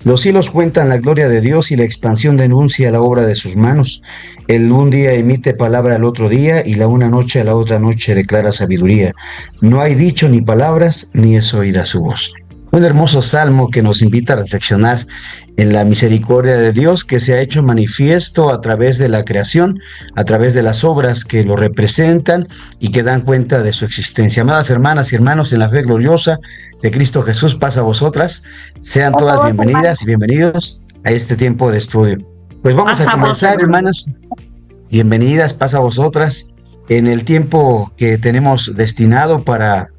Los cielos cuentan la gloria de Dios y la expansión denuncia la obra de sus manos. El un día emite palabra al otro día y la una noche a la otra noche declara sabiduría. No hay dicho ni palabras, ni es oída su voz. Un hermoso salmo que nos invita a reflexionar en la misericordia de Dios que se ha hecho manifiesto a través de la creación, a través de las obras que lo representan y que dan cuenta de su existencia. Amadas hermanas y hermanos, en la fe gloriosa de Cristo Jesús, paz a vosotras. Sean todas bienvenidas y bienvenidos a este tiempo de estudio. Pues vamos a comenzar, hermanas. Bienvenidas, paz a vosotras, en el tiempo que tenemos destinado para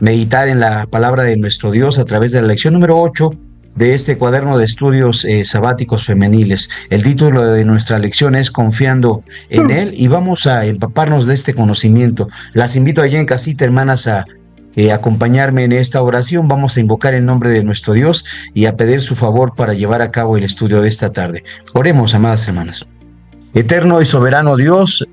meditar en la palabra de nuestro Dios a través de la lección número 8 de este cuaderno de estudios sabáticos femeniles. El título de nuestra lección es Confiando en Él y vamos a empaparnos de este conocimiento. Las invito allá en casita, hermanas, a acompañarme en esta oración. Vamos a invocar el nombre de nuestro Dios y a pedir su favor para llevar a cabo el estudio de esta tarde. Oremos, amadas hermanas. Eterno y soberano Dios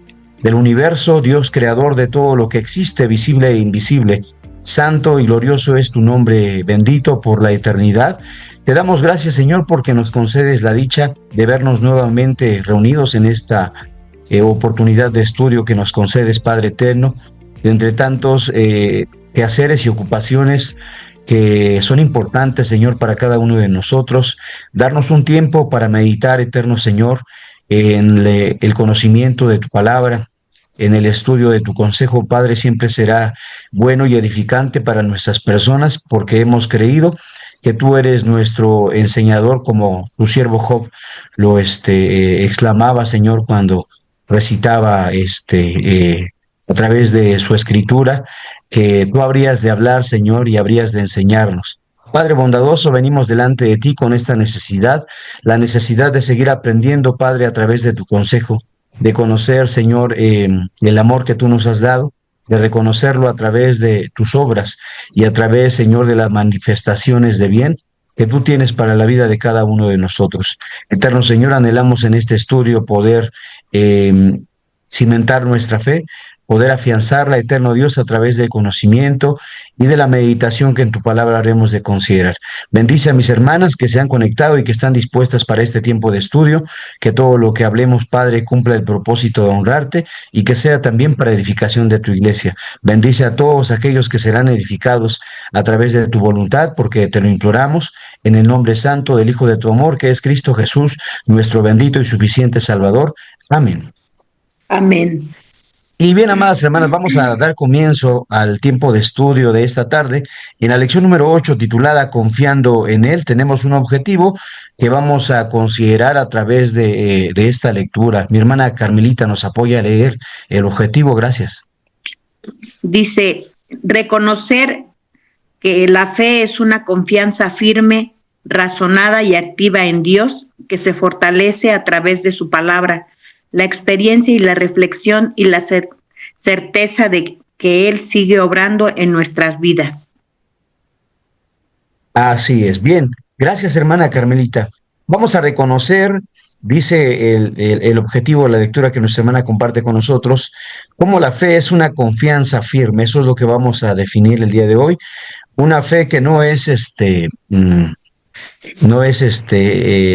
del universo, Dios creador de todo lo que existe, visible e invisible, santo y glorioso es tu nombre, bendito por la eternidad. Te damos gracias, Señor, porque nos concedes la dicha de vernos nuevamente reunidos en esta oportunidad de estudio que nos concedes, Padre eterno, de entre tantos quehaceres y ocupaciones que son importantes, Señor, para cada uno de nosotros. Darnos un tiempo para meditar, eterno Señor, en el conocimiento de tu palabra, en el estudio de tu consejo, Padre, siempre será bueno y edificante para nuestras personas, porque hemos creído que tú eres nuestro enseñador, como tu siervo Job lo exclamaba, Señor, cuando recitaba a través de su escritura, que tú habrías de hablar, Señor, y habrías de enseñarnos. Padre bondadoso, venimos delante de ti con esta necesidad, la necesidad de seguir aprendiendo, Padre, a través de tu consejo, de conocer, Señor, el amor que tú nos has dado, de reconocerlo a través de tus obras y a través, Señor, de las manifestaciones de bien que tú tienes para la vida de cada uno de nosotros. Eterno Señor, anhelamos en este estudio poder cimentar nuestra fe, poder afianzarla, eterno Dios, a través del conocimiento y de la meditación que en tu palabra haremos de considerar. Bendice a mis hermanas que se han conectado y que están dispuestas para este tiempo de estudio, que todo lo que hablemos, Padre, cumpla el propósito de honrarte y que sea también para edificación de tu iglesia. Bendice a todos aquellos que serán edificados a través de tu voluntad, porque te lo imploramos en el nombre santo del Hijo de tu amor, que es Cristo Jesús, nuestro bendito y suficiente Salvador. Amén. Amén. Y bien, amadas hermanas, vamos a dar comienzo al tiempo de estudio de esta tarde. En la lección número 8, titulada Confiando en Él, tenemos un objetivo que vamos a considerar a través de esta lectura. Mi hermana Carmelita nos apoya a leer el objetivo. Gracias. Dice, reconocer que la fe es una confianza firme, razonada y activa en Dios, que se fortalece a través de su palabra, la experiencia y la reflexión y la certeza de que Él sigue obrando en nuestras vidas. Así es. Bien, gracias, hermana Carmelita. Vamos a reconocer, dice el objetivo de la lectura que nuestra hermana comparte con nosotros, cómo la fe es una confianza firme. Eso es lo que vamos a definir el día de hoy. Una fe que no es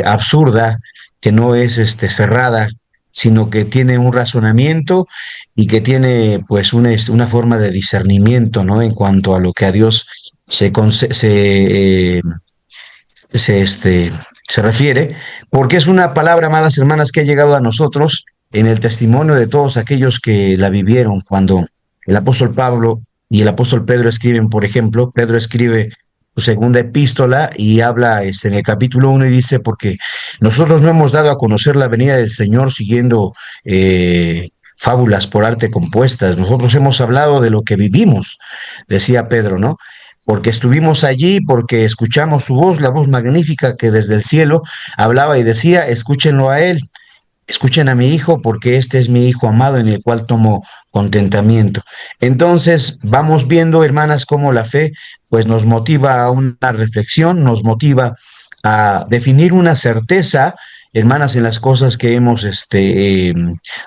absurda, que no es cerrada, sino que tiene un razonamiento y que tiene pues una forma de discernimiento, ¿no? En cuanto a lo que a Dios se refiere, porque es una palabra, amadas hermanas, que ha llegado a nosotros en el testimonio de todos aquellos que la vivieron. Cuando el apóstol Pablo y el apóstol Pedro escriben, por ejemplo, Pedro escribe su segunda epístola y habla en el capítulo 1 y dice, porque nosotros no hemos dado a conocer la venida del Señor siguiendo fábulas por arte compuestas, nosotros hemos hablado de lo que vivimos, decía Pedro, ¿no? Porque estuvimos allí, porque escuchamos su voz, la voz magnífica que desde el cielo hablaba y decía, escúchenlo a él. Escuchen a mi hijo, porque este es mi hijo amado en el cual tomo contentamiento. Entonces, vamos viendo, hermanas, cómo la fe pues nos motiva a una reflexión, nos motiva a definir una certeza, hermanas, en las cosas que hemos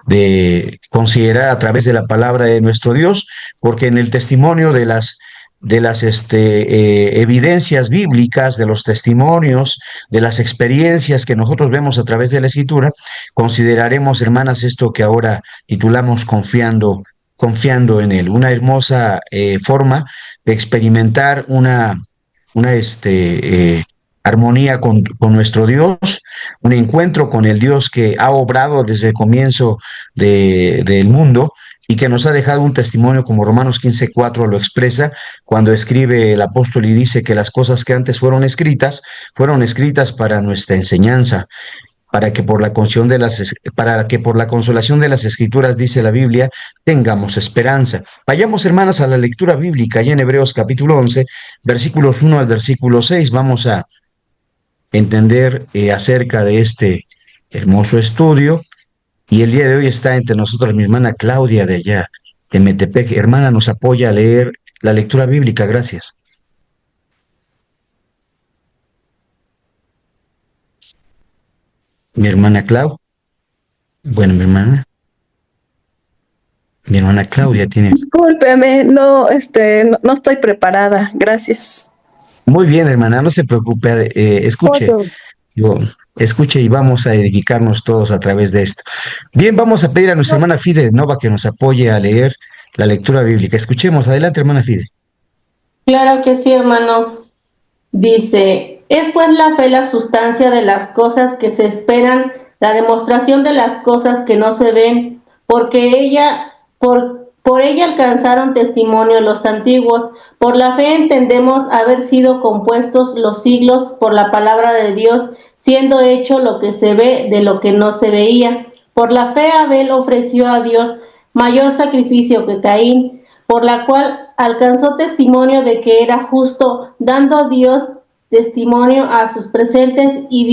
de considerar a través de la palabra de nuestro Dios, porque en el testimonio de las de las evidencias bíblicas, de los testimonios, de las experiencias que nosotros vemos a través de la Escritura, consideraremos, hermanas, esto que ahora titulamos confiando en Él, una hermosa forma de experimentar una armonía con nuestro Dios, un encuentro con el Dios que ha obrado desde el comienzo del mundo y que nos ha dejado un testimonio como Romanos 15:4 lo expresa cuando escribe el apóstol y dice que las cosas que antes fueron escritas para nuestra enseñanza, para que por la consolación de las escrituras, dice la Biblia, tengamos esperanza. Vayamos, hermanas, a la lectura bíblica, allá en Hebreos capítulo 11, versículos 1 al versículo 6. Vamos a entender acerca de este hermoso estudio. Y el día de hoy está entre nosotros mi hermana Claudia de allá, de Metepec. Hermana, nos apoya a leer la lectura bíblica. Gracias. Mi hermana Clau. Bueno, mi hermana Claudia tiene. Discúlpeme, no, no estoy preparada, gracias. Muy bien, hermana, no se preocupe. Escuche, Otro. yo, escuche y vamos a edificarnos todos a través de esto. Bien, vamos a pedir a nuestra hermana Fide Nova que nos apoye a leer la lectura bíblica. Escuchemos, adelante, hermana Fide. Claro que sí, hermano. Dice, es pues la fe la sustancia de las cosas que se esperan, la demostración de las cosas que no se ven, porque por ella alcanzaron testimonio los antiguos. Por la fe entendemos haber sido compuestos los siglos por la palabra de Dios, siendo hecho lo que se ve de lo que no se veía. Por la fe Abel ofreció a Dios mayor sacrificio que Caín, por la cual alcanzó testimonio de que era justo, dando Dios testimonio a sus presentes y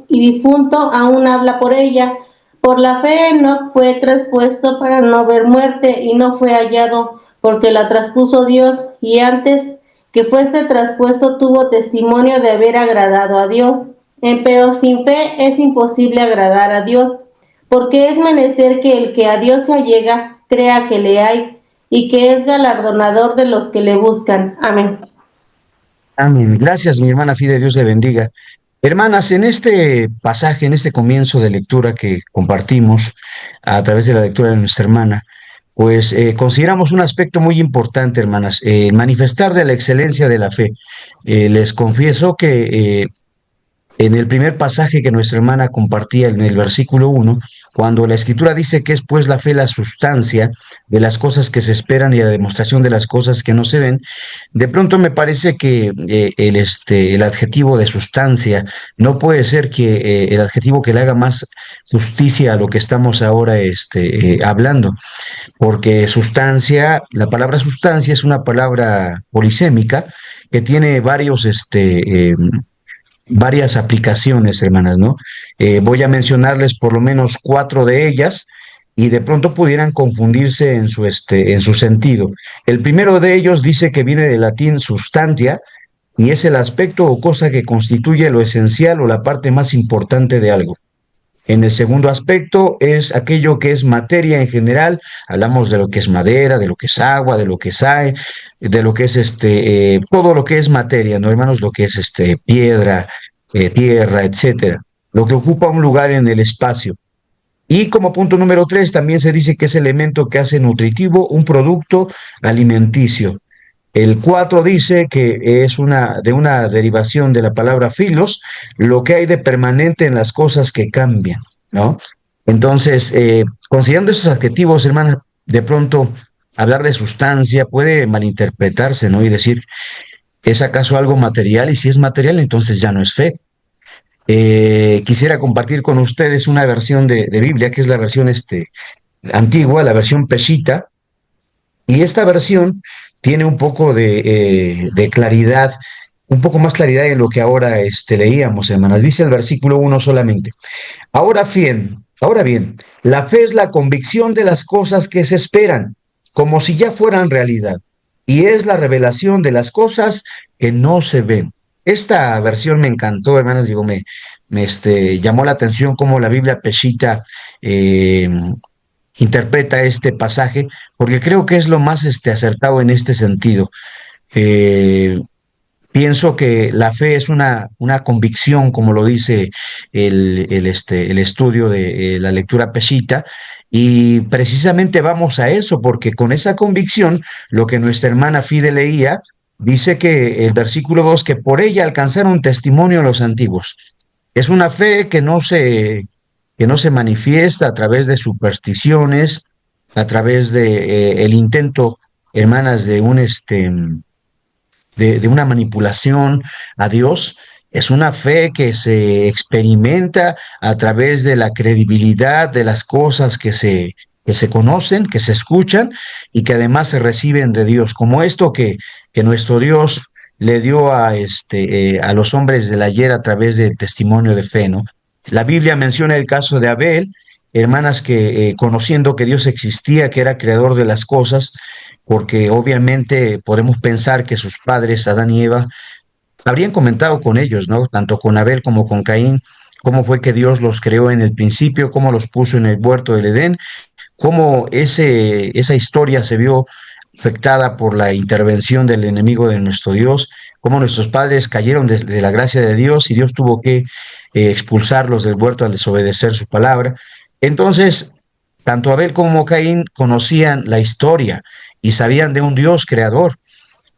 difunto aún habla por ella. Por la fe Enoc fue traspuesto para no ver muerte y no fue hallado, porque la traspuso Dios, y antes que fuese traspuesto tuvo testimonio de haber agradado a Dios. Empero sin fe es imposible agradar a Dios, porque es menester que el que a Dios se allega crea que le hay, y que es galardonador de los que le buscan. Amén. Amén. Gracias, mi hermana Fide, Dios le bendiga. Hermanas, en este pasaje, en este comienzo de lectura que compartimos a través de la lectura de nuestra hermana, pues consideramos un aspecto muy importante, hermanas, manifestar de la excelencia de la fe. Les confieso que en el primer pasaje que nuestra hermana compartía en el versículo 1, cuando la escritura dice que es pues la fe la sustancia de las cosas que se esperan y la demostración de las cosas que no se ven, de pronto me parece que el adjetivo de sustancia no puede ser que el adjetivo que le haga más justicia a lo que estamos ahora hablando, porque sustancia, la palabra sustancia es una palabra polisémica que tiene varias aplicaciones, hermanas, ¿no? Voy a mencionarles por lo menos 4 de ellas y de pronto pudieran confundirse en su sentido. El primero de ellos dice que viene del latín substantia y es el aspecto o cosa que constituye lo esencial o la parte más importante de algo. En el segundo aspecto es aquello que es materia en general. Hablamos de lo que es madera, de lo que es agua, de lo que es aire, de lo que es todo lo que es materia, ¿no, hermanos? Lo que es piedra, tierra, etcétera. Lo que ocupa un lugar en el espacio. Y como punto número 3, también se dice que es elemento que hace nutritivo un producto alimenticio. El 4 dice que es de una derivación de la palabra filos, lo que hay de permanente en las cosas que cambian, ¿no? Entonces, considerando esos adjetivos, hermana, de pronto hablar de sustancia puede malinterpretarse, ¿no? Y decir, ¿es acaso algo material? Y si es material, entonces ya no es fe. Quisiera compartir con ustedes una versión de Biblia, que es la versión antigua, la versión Peshitta, y esta versión tiene un poco de claridad, un poco más claridad en lo que ahora leíamos, hermanas. Dice el versículo 1 solamente. Ahora bien, la fe es la convicción de las cosas que se esperan, como si ya fueran realidad, y es la revelación de las cosas que no se ven. Esta versión me encantó, hermanas, digo, me llamó la atención cómo la Biblia Peshitta interpreta este pasaje, porque creo que es lo más acertado en este sentido. Eh, Pienso que la fe es una convicción, como lo dice el estudio de la lectura Peshitta, y precisamente vamos a eso, porque con esa convicción, lo que nuestra hermana Fide leía, dice que el versículo 2 que por ella alcanzaron testimonio los antiguos. Es una fe que no se manifiesta a través de supersticiones, a través de el intento, hermanas, de una manipulación a Dios. Es una fe que se experimenta a través de la credibilidad de las cosas que se conocen, que se escuchan y que además se reciben de Dios, como esto que nuestro Dios le dio a los hombres del ayer a través del testimonio de fe, ¿no? La Biblia menciona el caso de Abel, hermanas que conociendo que Dios existía, que era creador de las cosas, porque obviamente podemos pensar que sus padres, Adán y Eva, habrían comentado con ellos, ¿no? Tanto con Abel como con Caín, cómo fue que Dios los creó en el principio, cómo los puso en el huerto del Edén, cómo esa historia se vio afectada por la intervención del enemigo de nuestro Dios, cómo nuestros padres cayeron de la gracia de Dios y Dios tuvo que expulsarlos del huerto al desobedecer su palabra. Entonces, tanto Abel como Caín conocían la historia y sabían de un Dios creador,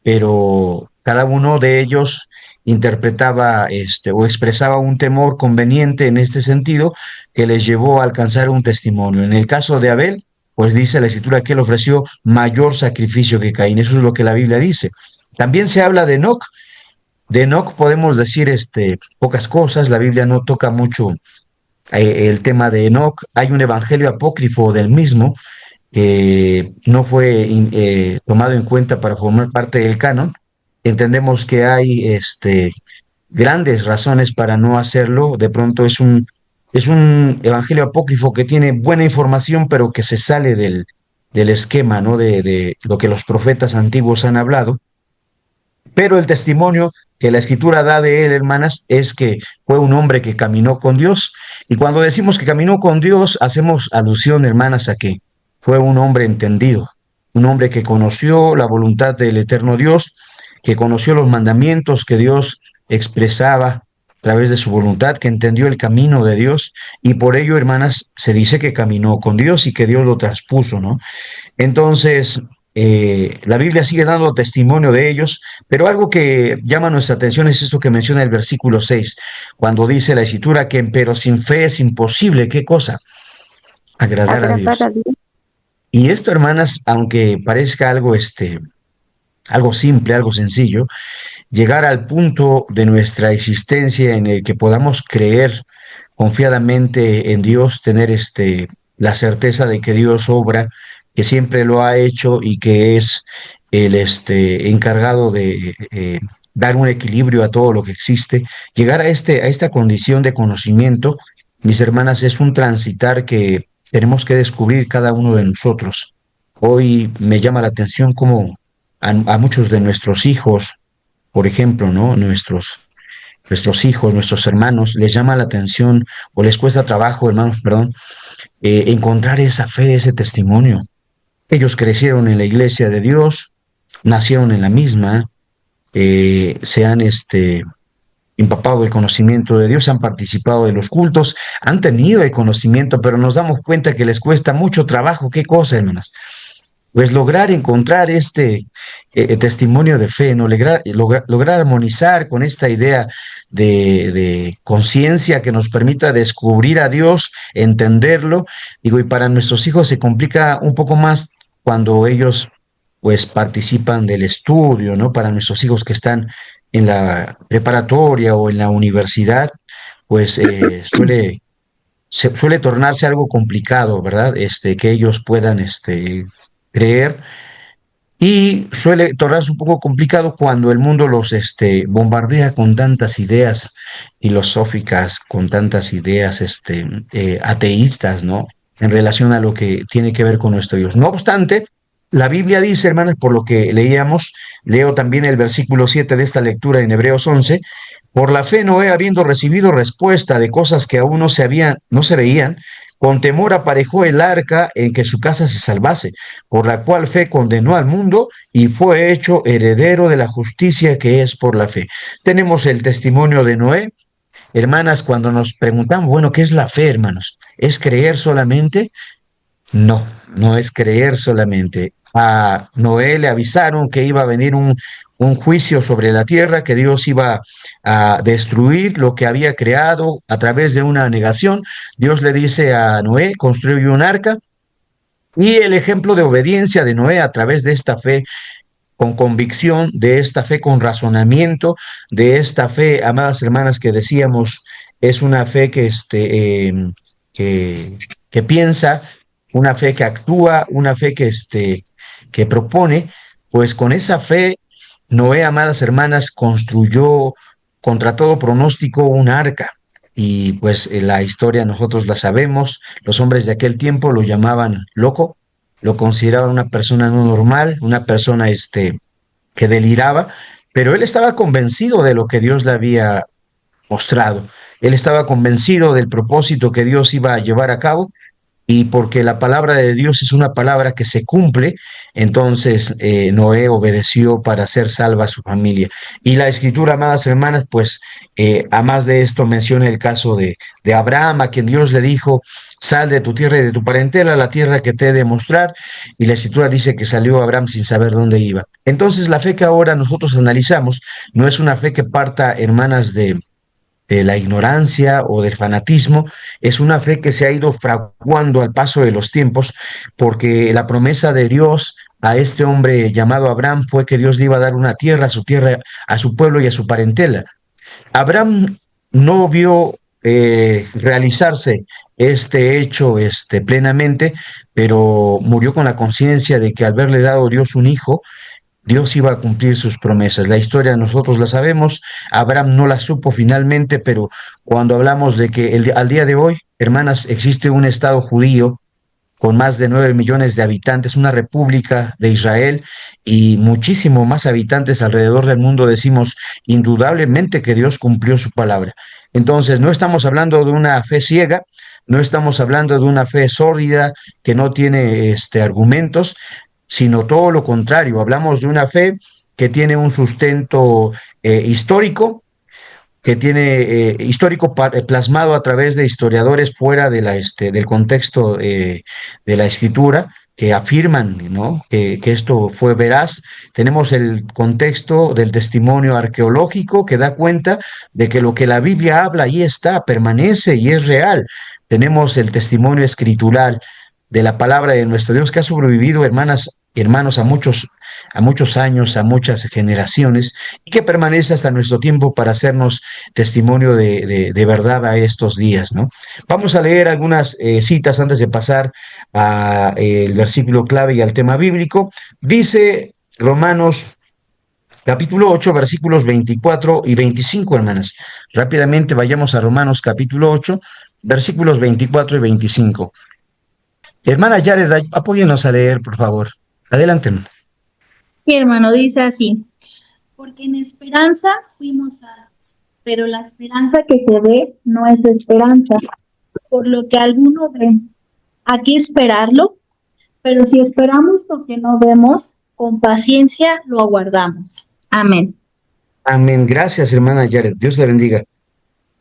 pero cada uno de ellos interpretaba o expresaba un temor conveniente en este sentido que les llevó a alcanzar un testimonio. En el caso de Abel, pues dice la escritura que él ofreció mayor sacrificio que Caín. Eso es lo que la Biblia dice. También se habla de Enoc. De Enoc podemos decir pocas cosas. La Biblia no toca mucho el tema de Enoc. Hay un evangelio apócrifo del mismo que no fue tomado en cuenta para formar parte del canon. Entendemos que hay grandes razones para no hacerlo. De pronto es un evangelio apócrifo que tiene buena información, pero que se sale del esquema, ¿no? De lo que los profetas antiguos han hablado. Pero el testimonio que la escritura da de él, hermanas, es que fue un hombre que caminó con Dios. Y cuando decimos que caminó con Dios, hacemos alusión, hermanas, a que fue un hombre entendido, un hombre que conoció la voluntad del eterno Dios, que conoció los mandamientos que Dios expresaba a través de su voluntad, que entendió el camino de Dios, y por ello, hermanas, se dice que caminó con Dios y que Dios lo traspuso, ¿no? Entonces, la Biblia sigue dando testimonio de ellos, pero algo que llama nuestra atención es esto que menciona el versículo 6, cuando dice la escritura que pero sin fe es imposible, ¿qué cosa? Agradar a Agradar Dios. a Dios. Y esto, hermanas, aunque parezca algo simple, algo sencillo, llegar al punto de nuestra existencia en el que podamos creer confiadamente en Dios, tener la certeza de que Dios obra, que siempre lo ha hecho y que es el encargado de dar un equilibrio a todo lo que existe. Llegar a esta condición de conocimiento, mis hermanas, es un transitar que tenemos que descubrir cada uno de nosotros. Hoy me llama la atención cómo a muchos de nuestros hijos, por ejemplo, ¿no? Nuestros hijos, nuestros hermanos, les llama la atención o les cuesta trabajo, hermanos, perdón, encontrar esa fe, ese testimonio. Ellos crecieron en la iglesia de Dios, nacieron en la misma, se han empapado del conocimiento de Dios, han participado de los cultos, han tenido el conocimiento, pero nos damos cuenta que les cuesta mucho trabajo. ¿Qué cosa, hermanas? Pues lograr encontrar testimonio de fe, ¿no? Lograr armonizar con esta idea de conciencia que nos permita descubrir a Dios, entenderlo. Digo, y para nuestros hijos se complica un poco más cuando ellos pues participan del estudio, ¿no? Para nuestros hijos que están en la preparatoria o en la universidad, pues suele tornarse algo complicado, ¿verdad? Que ellos puedan creer y suele tornarse un poco complicado cuando el mundo los bombardea con tantas ideas filosóficas, con tantas ideas ateístas, ¿no? En relación a lo que tiene que ver con nuestro Dios. No obstante, la Biblia dice, hermanos, por lo que leíamos, leo también el versículo 7 de esta lectura en Hebreos 11, por la fe Noé, habiendo recibido respuesta de cosas que aún no se veían, Con temor aparejó el arca en que su casa se salvase, por la cual fe condenó al mundo y fue hecho heredero de la justicia que es por la fe. Tenemos el testimonio de Noé. Hermanas, cuando nos preguntamos, bueno, ¿qué es la fe, hermanos? ¿Es creer solamente? No, no es creer solamente. A Noé le avisaron que iba a venir un juicio sobre la tierra, que Dios iba a destruir lo que había creado a través de una negación. Dios le dice a Noé, construye un arca. Y el ejemplo de obediencia de Noé a través de esta fe con convicción, de esta fe con razonamiento, de esta fe, amadas hermanas, que decíamos, es una fe que, que piensa, una fe que actúa, una fe que propone, pues con esa fe, Noé, amadas hermanas, construyó contra todo pronóstico un arca. Y pues la historia nosotros la sabemos, los hombres de aquel tiempo lo llamaban loco, lo consideraban una persona no normal, una persona que deliraba, pero él estaba convencido de lo que Dios le había mostrado. Él estaba convencido del propósito que Dios iba a llevar a cabo y porque la palabra de Dios es una palabra que se cumple, entonces Noé obedeció para hacer salva a su familia. Y la escritura, amadas hermanas, pues a más de esto menciona el caso de Abraham, a quien Dios le dijo, sal de tu tierra y de tu parentela a la tierra que te he de mostrar, y la escritura dice que salió Abraham sin saber dónde iba. Entonces la fe que ahora nosotros analizamos no es una fe que parta, hermanas, de la ignorancia o del fanatismo, es una fe que se ha ido fraguando al paso de los tiempos, porque la promesa de Dios a este hombre llamado Abraham fue que Dios le iba a dar una tierra, a su pueblo y a su parentela. Abraham no vio realizarse este hecho plenamente, pero murió con la conciencia de que al haberle dado Dios un hijo, Dios iba a cumplir sus promesas. La historia nosotros la sabemos, Abraham no la supo finalmente, pero cuando hablamos de que al día de hoy, hermanas, existe un Estado judío con más de 9 millones de habitantes, una república de Israel y muchísimo más habitantes alrededor del mundo, decimos indudablemente que Dios cumplió su palabra. Entonces, no estamos hablando de una fe ciega, no estamos hablando de una fe sórdida que no tiene argumentos, sino todo lo contrario. Hablamos de una fe que tiene un sustento histórico, que tiene plasmado a través de historiadores fuera del contexto de la escritura, que afirman, ¿no?, que esto fue veraz. Tenemos el contexto del testimonio arqueológico que da cuenta de que lo que la Biblia habla ahí está, permanece y es real. Tenemos el testimonio escritural de la palabra de nuestro Dios que ha sobrevivido, hermanas, hermanos, a muchos años, a muchas generaciones, y que permanece hasta nuestro tiempo para hacernos testimonio de verdad a estos días, ¿no? Vamos a leer algunas citas antes de pasar al versículo clave y al tema bíblico. Dice Romanos capítulo 8, versículos 24 y 25, hermanas. Rápidamente vayamos a Romanos capítulo 8, versículos 24 y 25. Hermana Yared, apóyenos a leer, por favor. Adelante. Sí, hermano, dice así: porque en esperanza fuimos salvos, pero la esperanza que se ve no es esperanza, por lo que alguno ve. Aquí esperarlo, pero si esperamos lo que no vemos, con paciencia lo aguardamos. Amén. Amén. Gracias, hermana Yared. Dios le bendiga.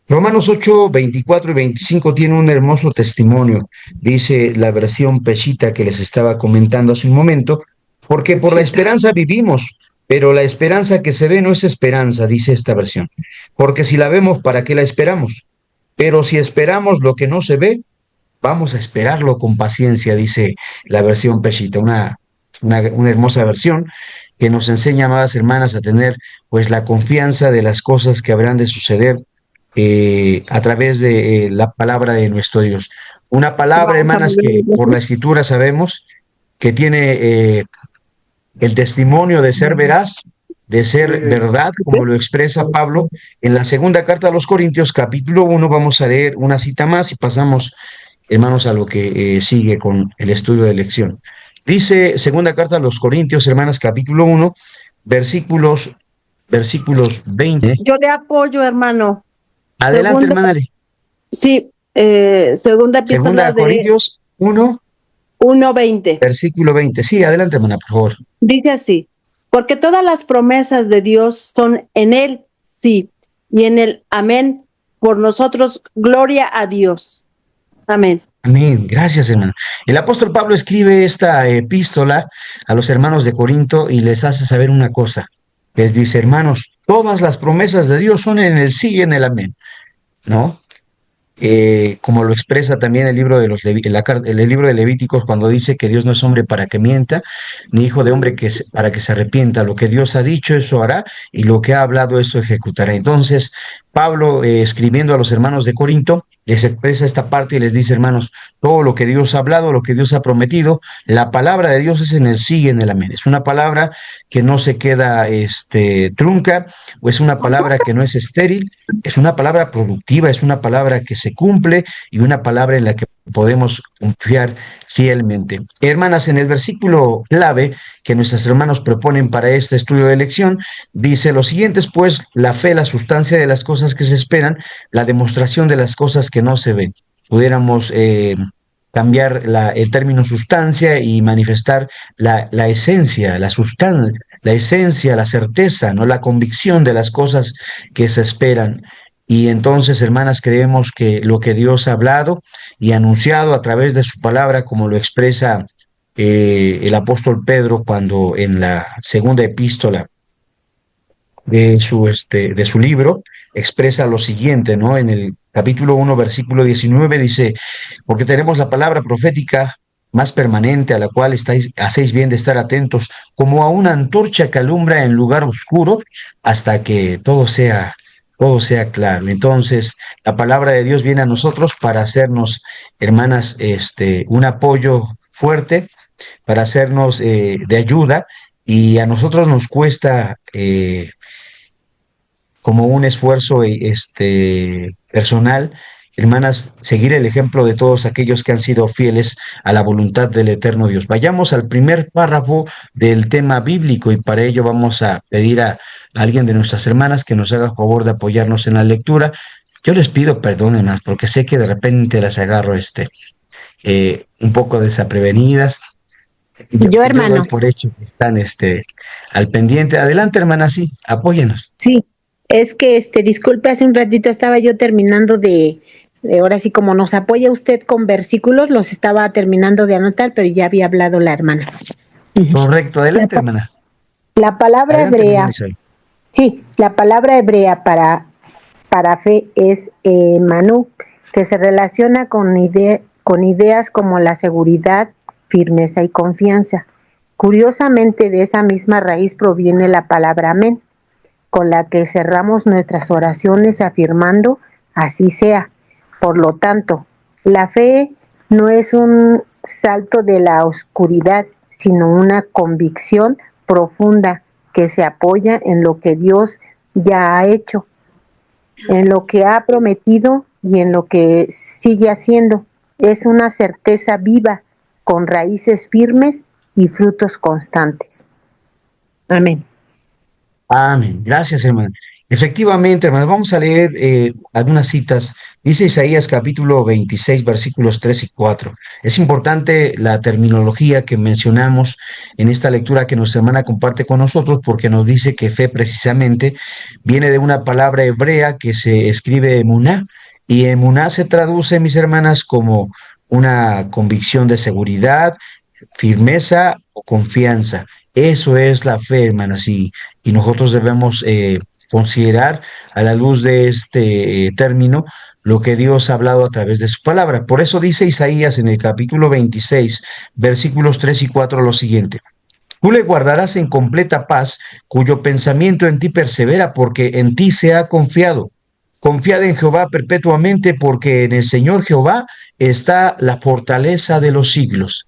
Romanos 8, 24 y 25 tiene un hermoso testimonio, dice la versión Peshita que les estaba comentando hace un momento, porque por la esperanza vivimos, pero la esperanza que se ve no es esperanza, dice esta versión, porque si la vemos, ¿para qué la esperamos? Pero si esperamos lo que no se ve, vamos a esperarlo con paciencia, dice la versión Peshita, una hermosa versión que nos enseña, amadas hermanas, a tener pues la confianza de las cosas que habrán de suceder a través de la palabra de nuestro Dios. Una palabra, hermanas, que por la escritura sabemos que tiene el testimonio de ser veraz, de ser verdad, como lo expresa Pablo en la segunda carta a los Corintios, capítulo 1. Vamos a leer una cita más y pasamos, hermanos, a lo que sigue con el estudio de lección. Dice segunda carta a los Corintios, hermanas, capítulo 1, versículos 20. Yo le apoyo, hermano. Adelante, Segunda, hermana. sí, Segunda Segunda epístola a de Corintios 1, 1:20. versículo 20. Sí, adelante, hermana, por favor. Dice así, porque todas las promesas de Dios son en Él, sí, y en el amén, por nosotros, gloria a Dios. Amén. Amén. Gracias, hermano. El apóstol Pablo escribe esta epístola a los hermanos de Corinto y les hace saber una cosa. Les dice, hermanos, todas las promesas de Dios son en el sí y en el amén, ¿no? Como lo expresa también el libro de el libro de Levíticos cuando dice que Dios no es hombre para que mienta, ni hijo de hombre para que se arrepienta. Lo que Dios ha dicho, eso hará, y lo que ha hablado, eso ejecutará. Entonces, Pablo, escribiendo a los hermanos de Corinto, les expresa esta parte y les dice, hermanos, todo lo que Dios ha hablado, lo que Dios ha prometido, la palabra de Dios es en el sí y en el amén. Es una palabra que no se queda trunca, o es una palabra que no es estéril, es una palabra productiva, es una palabra que se cumple y una palabra en la que podemos confiar fielmente. Hermanas, en el versículo clave que nuestros hermanos proponen para este estudio de lección, dice lo siguiente, pues la fe, la sustancia de las cosas que se esperan, la demostración de las cosas que no se ven. Pudiéramos cambiar el término sustancia y manifestar la esencia, la sustancia, la esencia, la certeza, ¿no? La convicción de las cosas que se esperan. Y entonces, hermanas, creemos que lo que Dios ha hablado y anunciado a través de su palabra, como lo expresa el apóstol Pedro cuando en la segunda epístola de su libro, expresa lo siguiente, ¿no? En el capítulo 1, versículo 19, dice, porque tenemos la palabra profética más permanente, a la cual hacéis bien de estar atentos, como a una antorcha que alumbra en lugar oscuro, hasta que todo sea claro. Entonces, la palabra de Dios viene a nosotros para hacernos, hermanas, un apoyo fuerte, para hacernos de ayuda, y a nosotros nos cuesta como un esfuerzo personal, hermanas, seguir el ejemplo de todos aquellos que han sido fieles a la voluntad del eterno Dios. Vayamos al primer párrafo del tema bíblico y para ello vamos a pedir a alguien de nuestras hermanas que nos haga favor de apoyarnos en la lectura. Yo les pido perdón, hermanas, porque sé que de repente las agarro un poco desaprevenidas. Yo, Yo doy hermano, por hecho que están al pendiente. Adelante, hermana, sí, apóyenos. sí, es que, disculpe, hace un ratito estaba yo terminando ahora sí, como nos apoya usted con versículos, los estaba terminando de anotar, pero ya había hablado la hermana. Correcto, La, adelante, hermana. la palabra Adelante, hermana hebrea, Isabel. sí, la palabra hebrea para fe es manú, que se relaciona con ideas como la seguridad, firmeza y confianza. Curiosamente, de esa misma raíz proviene la palabra amén, con la que cerramos nuestras oraciones afirmando así sea. Por lo tanto, la fe no es un salto de la oscuridad, sino una convicción profunda que se apoya en lo que Dios ya ha hecho, en lo que ha prometido y en lo que sigue haciendo. Es una certeza viva, con raíces firmes y frutos constantes. Amén. Amén. Gracias, hermano. Efectivamente, hermano, vamos a leer algunas citas. Dice Isaías capítulo 26, versículos 3 y 4. Es importante la terminología que mencionamos en esta lectura que nuestra hermana comparte con nosotros, porque nos dice que fe precisamente viene de una palabra hebrea que se escribe emuná, y emuná se traduce, mis hermanas, como una convicción de seguridad, firmeza o confianza. Eso es la fe, hermanas, y nosotros debemos considerar a la luz de este término lo que Dios ha hablado a través de su palabra. Por eso dice Isaías en el capítulo 26, versículos 3 y 4 lo siguiente. Tú le guardarás en completa paz, cuyo pensamiento en ti persevera, porque en ti se ha confiado. Confiad en Jehová perpetuamente, porque en el Señor Jehová está la fortaleza de los siglos.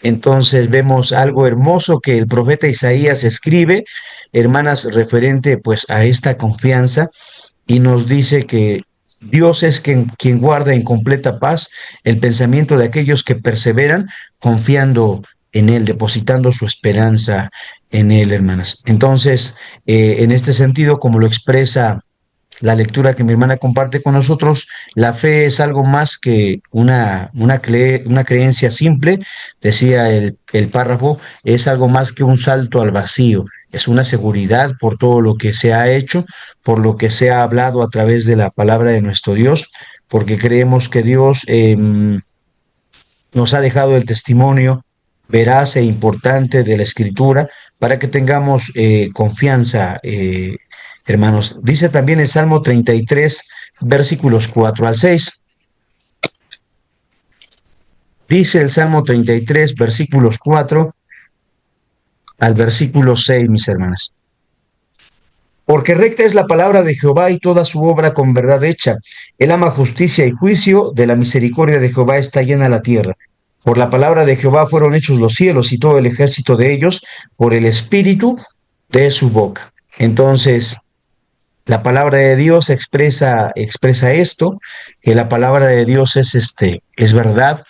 Entonces vemos algo hermoso que el profeta Isaías escribe, hermanas, referente pues a esta confianza, y nos dice que Dios es quien guarda en completa paz el pensamiento de aquellos que perseveran confiando en Él, depositando su esperanza en Él, hermanas. Entonces, en este sentido, como lo expresa la lectura que mi hermana comparte con nosotros, la fe es algo más que una creencia simple, decía el párrafo, es algo más que un salto al vacío, es una seguridad por todo lo que se ha hecho, por lo que se ha hablado a través de la palabra de nuestro Dios, porque creemos que Dios nos ha dejado el testimonio veraz e importante de la Escritura para que tengamos confianza, hermanos. Dice también el Salmo 33, versículos 4 al 6. Dice el Salmo 33, versículos 4 al versículo 6, mis hermanas. Porque recta es la palabra de Jehová y toda su obra con verdad hecha. Él ama justicia y juicio, de la misericordia de Jehová está llena la tierra. Por la palabra de Jehová fueron hechos los cielos y todo el ejército de ellos, por el espíritu de su boca. Entonces, la palabra de Dios expresa esto, que la palabra de Dios es verdad,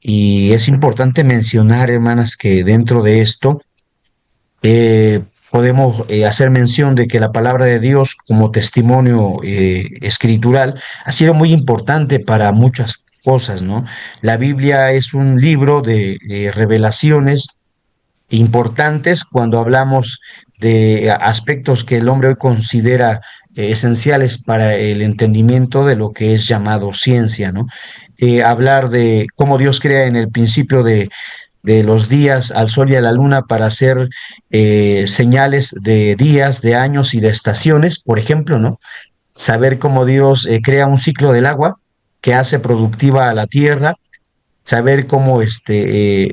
y es importante mencionar, hermanas, que dentro de esto, podemos hacer mención de que la palabra de Dios como testimonio escritural ha sido muy importante para muchas cosas, ¿no? La Biblia es un libro de revelaciones importantes cuando hablamos de aspectos que el hombre hoy considera esenciales para el entendimiento de lo que es llamado ciencia, ¿no? Hablar de cómo Dios crea en el principio de los días al sol y a la luna para hacer señales de días, de años y de estaciones, por ejemplo, ¿no? Saber cómo Dios crea un ciclo del agua que hace productiva a la tierra, saber cómo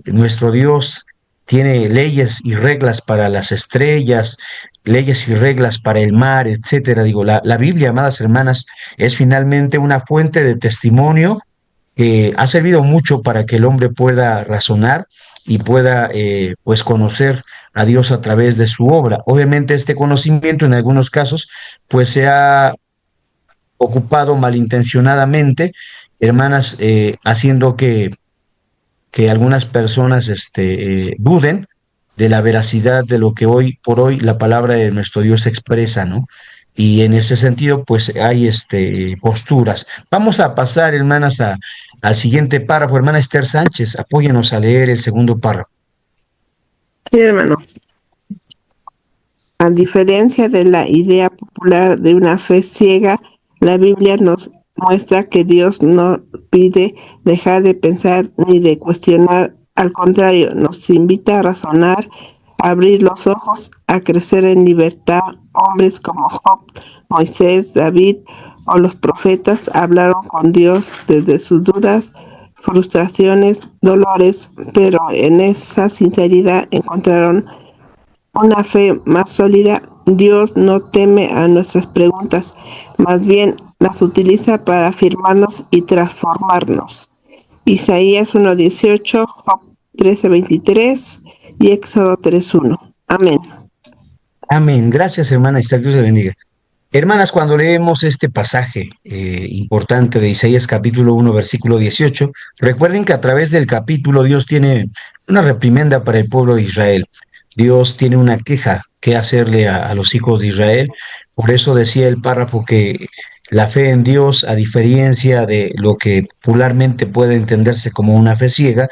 nuestro Dios tiene leyes y reglas para las estrellas, leyes y reglas para el mar, etcétera. Digo, la Biblia, amadas hermanas, es finalmente una fuente de testimonio que ha servido mucho para que el hombre pueda razonar y pueda pues conocer a Dios a través de su obra. Obviamente este conocimiento en algunos casos pues se ha ocupado malintencionadamente, hermanas, haciendo que algunas personas duden de la veracidad de lo que hoy por hoy la palabra de nuestro Dios expresa, ¿no? Y en ese sentido, pues hay posturas. Vamos a pasar, hermanas, al siguiente párrafo. Hermana Esther Sánchez, apóyenos a leer el segundo párrafo. Sí, hermano. A diferencia de la idea popular de una fe ciega, la Biblia nos muestra que Dios no pide dejar de pensar ni de cuestionar, al contrario, nos invita a razonar, a abrir los ojos, a crecer en libertad. Hombres como Job, Moisés, David o los profetas hablaron con Dios desde sus dudas, frustraciones, dolores, pero en esa sinceridad encontraron una fe más sólida. Dios no teme a nuestras preguntas, más bien las utiliza para afirmarnos y transformarnos. Isaías 1:18, Job 13:23 y Éxodo 3:1. Amén. Amén. Gracias, hermana Esther. Dios le bendiga. Hermanas, cuando leemos este pasaje importante de Isaías capítulo 1, versículo 18, recuerden que a través del capítulo Dios tiene una reprimenda para el pueblo de Israel. Dios tiene una queja que hacerle a los hijos de Israel. Por eso decía el párrafo que la fe en Dios, a diferencia de lo que popularmente puede entenderse como una fe ciega,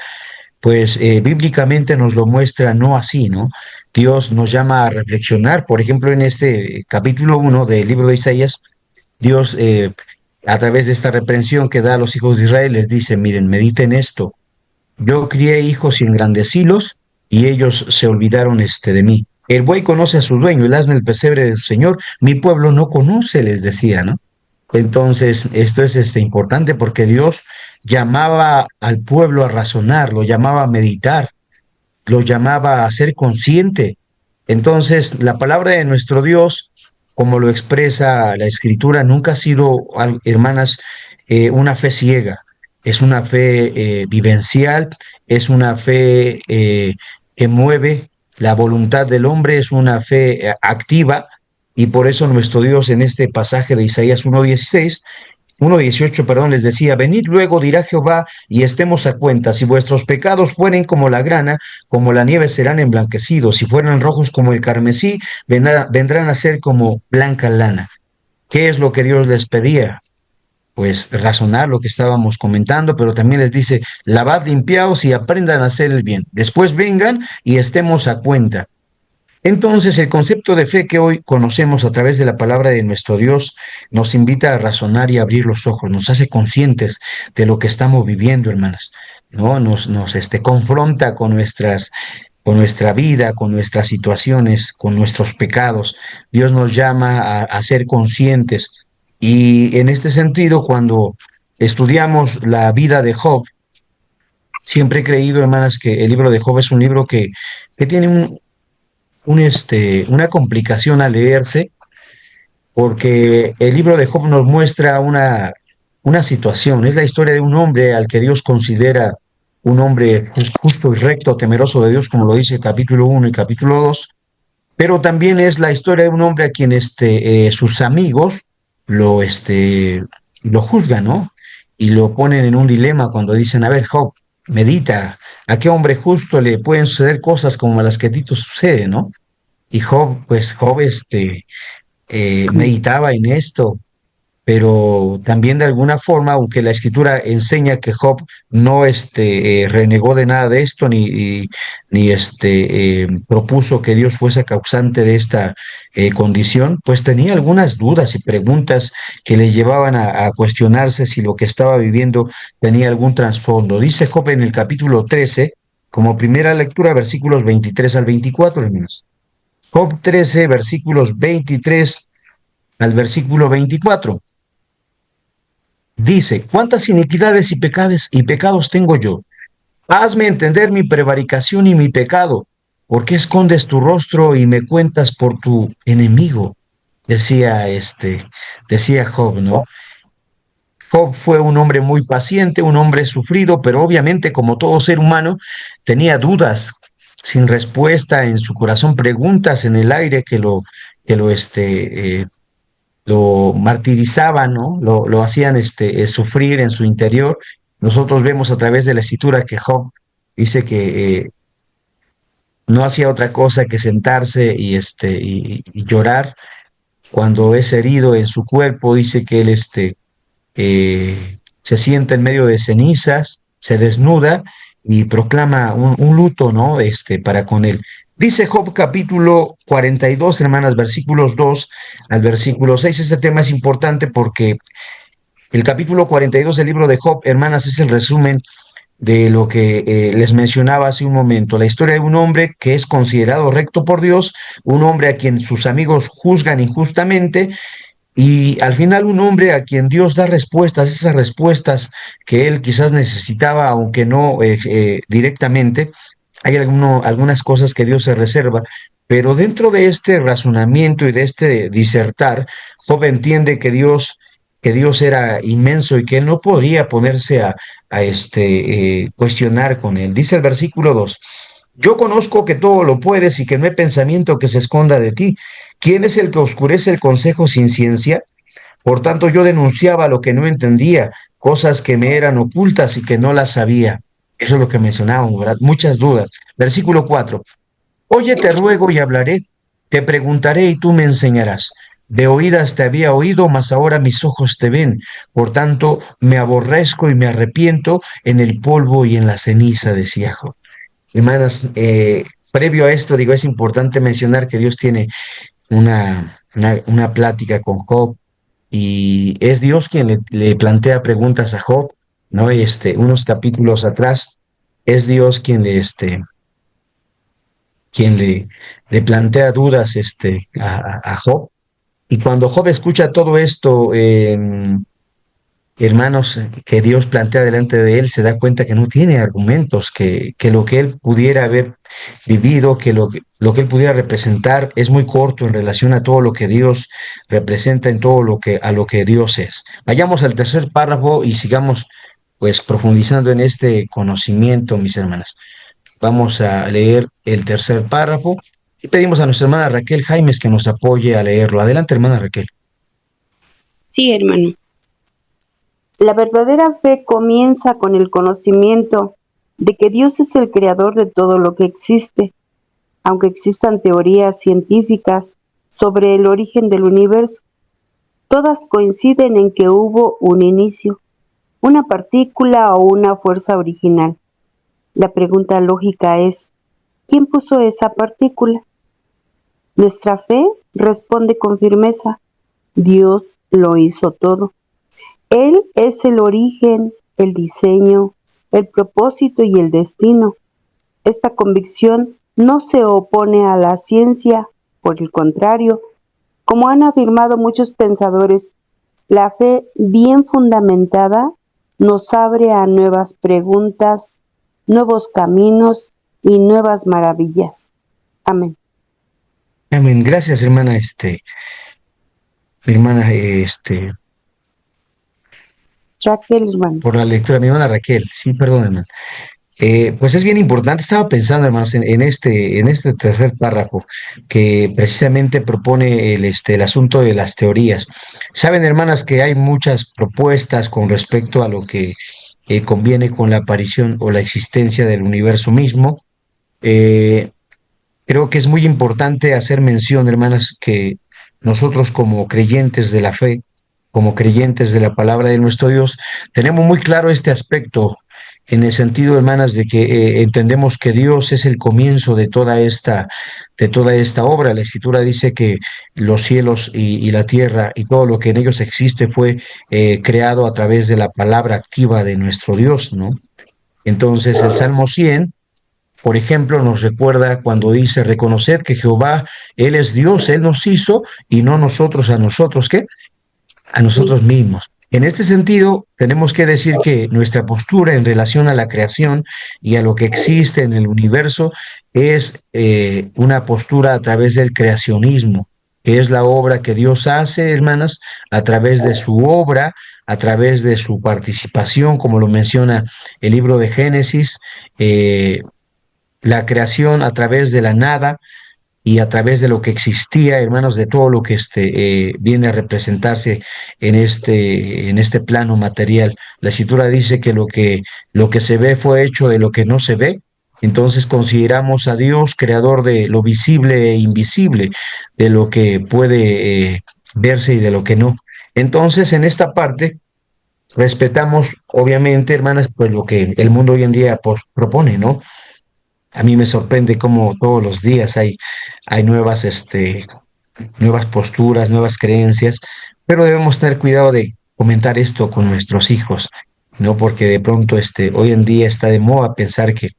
pues bíblicamente nos lo muestra no así, ¿no? Dios nos llama a reflexionar. Por ejemplo, en este capítulo 1 del libro de Isaías, Dios, a través de esta reprensión que da a los hijos de Israel, les dice, miren, mediten esto. Yo crié hijos y engrandecílos, y ellos se olvidaron de mí. El buey conoce a su dueño, el asno el pesebre de su señor. Mi pueblo no conoce, les decía, ¿no? Entonces, esto es importante porque Dios llamaba al pueblo a razonar, lo llamaba a meditar, lo llamaba a ser consciente. Entonces, la palabra de nuestro Dios, como lo expresa la Escritura, nunca ha sido, hermanas, una fe ciega. Es una fe vivencial, es una fe que mueve la voluntad del hombre, es una fe activa, y por eso nuestro Dios en este pasaje de Isaías 1:18, perdón, les decía, venid luego, dirá Jehová, y estemos a cuenta. Si vuestros pecados fueren como la grana, como la nieve serán emblanquecidos. Si fueran rojos como el carmesí, vendrán a ser como blanca lana. ¿Qué es lo que Dios les pedía? Pues razonar lo que estábamos comentando, pero también les dice, lavad, limpiaos y aprendan a hacer el bien. Después vengan y estemos a cuenta. Entonces, el concepto de fe que hoy conocemos a través de la palabra de nuestro Dios nos invita a razonar y abrir los ojos, nos hace conscientes de lo que estamos viviendo, hermanas, ¿no? Nos confronta con nuestra vida, con nuestras situaciones, con nuestros pecados. Dios nos llama a ser conscientes. Y en este sentido, cuando estudiamos la vida de Job, siempre he creído, hermanas, que el libro de Job es un libro que tiene una complicación al leerse, porque el libro de Job nos muestra una situación. Es la historia de un hombre al que Dios considera un hombre justo y recto, temeroso de Dios, como lo dice el capítulo 1 y capítulo 2, pero también es la historia de un hombre a quien sus amigos lo, lo juzgan, ¿no? Y lo ponen en un dilema cuando dicen, a ver, Job, medita, ¿a qué hombre justo le pueden suceder cosas como a las que a ti te suceden, ¿no? Y Job, pues Job, meditaba en esto, pero también de alguna forma, aunque la escritura enseña que Job no renegó de nada de esto, ni propuso que Dios fuese causante de esta condición, pues tenía algunas dudas y preguntas que le llevaban a cuestionarse si lo que estaba viviendo tenía algún trasfondo. Dice Job en el capítulo 13, como primera lectura, versículos 23 al 24, hermanos. Job 13, versículos 23 al versículo 24. Dice, ¿cuántas iniquidades y pecados tengo yo? Hazme entender mi prevaricación y mi pecado. ¿Por qué escondes tu rostro y me cuentas por tu enemigo? Decía Job, ¿no? Job fue un hombre muy paciente, un hombre sufrido, pero obviamente, como todo ser humano, tenía dudas sin respuesta en su corazón, preguntas en el aire que lo martirizaban, ¿no? Lo hacían sufrir en su interior. Nosotros vemos a través de la escritura que Job dice que no hacía otra cosa que sentarse y llorar. Cuando es herido en su cuerpo, dice que él se sienta en medio de cenizas, se desnuda y proclama un luto, ¿no? Para con él. Dice Job capítulo 42, hermanas, versículos 2 al versículo 6. Este tema es importante porque el capítulo 42 del libro de Job, hermanas, es el resumen de lo que les mencionaba hace un momento, la historia de un hombre que es considerado recto por Dios, un hombre a quien sus amigos juzgan injustamente, y al final un hombre a quien Dios da respuestas, esas respuestas que él quizás necesitaba, aunque no directamente. Hay algunas cosas que Dios se reserva, pero dentro de este razonamiento y de este disertar, Job entiende que Dios era inmenso y que él no podría ponerse a cuestionar con él. Dice el versículo 2: yo conozco que todo lo puedes y que no hay pensamiento que se esconda de ti. ¿Quién es el que oscurece el consejo sin ciencia? Por tanto, yo denunciaba lo que no entendía, cosas que me eran ocultas y que no las sabía. Eso es lo que mencionábamos, ¿verdad? Muchas dudas. Versículo 4. Oye, te ruego y hablaré, te preguntaré y tú me enseñarás. De oídas te había oído, mas ahora mis ojos te ven. Por tanto, me aborrezco y me arrepiento en el polvo y en la ceniza, decía Job. Hermanas, previo a esto, digo, es importante mencionar que Dios tiene una plática con Job y es Dios quien le plantea preguntas a Job, ¿no? Unos capítulos atrás, es Dios quien le plantea dudas a Job. Y cuando Job escucha todo esto, hermanos, que Dios plantea delante de él, se da cuenta que no tiene argumentos, que lo que él pudiera haber vivido, que lo que él pudiera representar es muy corto en relación a todo lo que Dios representa en todo a lo que Dios es. Vayamos al tercer párrafo y sigamos pues profundizando en este conocimiento, mis hermanas. Vamos a leer el tercer párrafo y pedimos a nuestra hermana Raquel Jaimes que nos apoye a leerlo. Adelante, hermana Raquel. Sí, hermano. La verdadera fe comienza con el conocimiento de que Dios es el creador de todo lo que existe, aunque existan teorías científicas sobre el origen del universo. Todas coinciden en que hubo un inicio, una partícula o una fuerza original. La pregunta lógica es, ¿quién puso esa partícula? Nuestra fe responde con firmeza, Dios lo hizo todo. Él es el origen, el diseño, el propósito y el destino. Esta convicción no se opone a la ciencia, por el contrario, como han afirmado muchos pensadores, la fe bien fundamentada nos abre a nuevas preguntas, nuevos caminos y nuevas maravillas. Amén. Amén. Gracias, hermana, mi hermana, Raquel, hermano. por la lectura, mi hermana Raquel. Sí, perdón, hermano. Pues es bien importante. Estaba pensando, hermanos, en este tercer párrafo que precisamente propone el asunto de las teorías. Saben, hermanas, que hay muchas propuestas con respecto a lo que conviene con la aparición o la existencia del universo mismo. Eh, Creo que es muy importante hacer mención, hermanas, que nosotros como creyentes de la fe, como creyentes de la palabra de nuestro Dios, tenemos muy claro este aspecto en el sentido, hermanas, de que entendemos que Dios es el comienzo de toda esta obra. La Escritura dice que los cielos y la tierra y todo lo que en ellos existe fue creado a través de la palabra activa de nuestro Dios, ¿no? Entonces, el Salmo 100 por ejemplo, nos recuerda cuando dice reconocer que Jehová, Él es Dios, Él nos hizo y no nosotros a nosotros, ¿qué? A nosotros mismos. En este sentido, tenemos que decir que nuestra postura en relación a la creación y a lo que existe en el universo es una postura a través del creacionismo, que es la obra que Dios hace, hermanas, a través de su obra, a través de su participación, como lo menciona el libro de Génesis, la creación a través de la nada y a través de lo que existía, hermanos, de todo lo que viene a representarse en este plano material. La Escritura dice que lo que se ve fue hecho de lo que no se ve. Entonces consideramos a Dios creador de lo visible e invisible, de lo que puede verse y de lo que no. Entonces, en esta parte, respetamos, obviamente, hermanas, pues lo que el mundo hoy en día pues, propone, ¿no? A mí me sorprende cómo todos los días hay nuevas posturas, nuevas creencias, pero debemos tener cuidado de comentar esto con nuestros hijos, ¿no? Porque de pronto hoy en día está de moda pensar que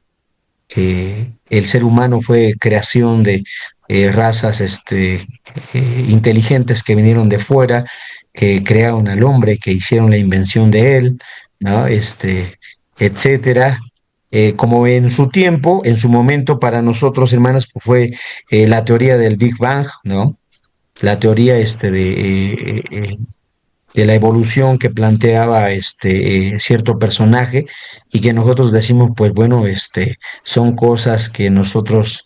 el ser humano fue creación de razas inteligentes que vinieron de fuera, que crearon al hombre, que hicieron la invención de él, ¿no? Etcétera. Como en su tiempo, en su momento, para nosotros, hermanas, pues fue la teoría del Big Bang, ¿no? La teoría de la evolución que planteaba cierto personaje y que nosotros decimos, pues bueno, son cosas que nosotros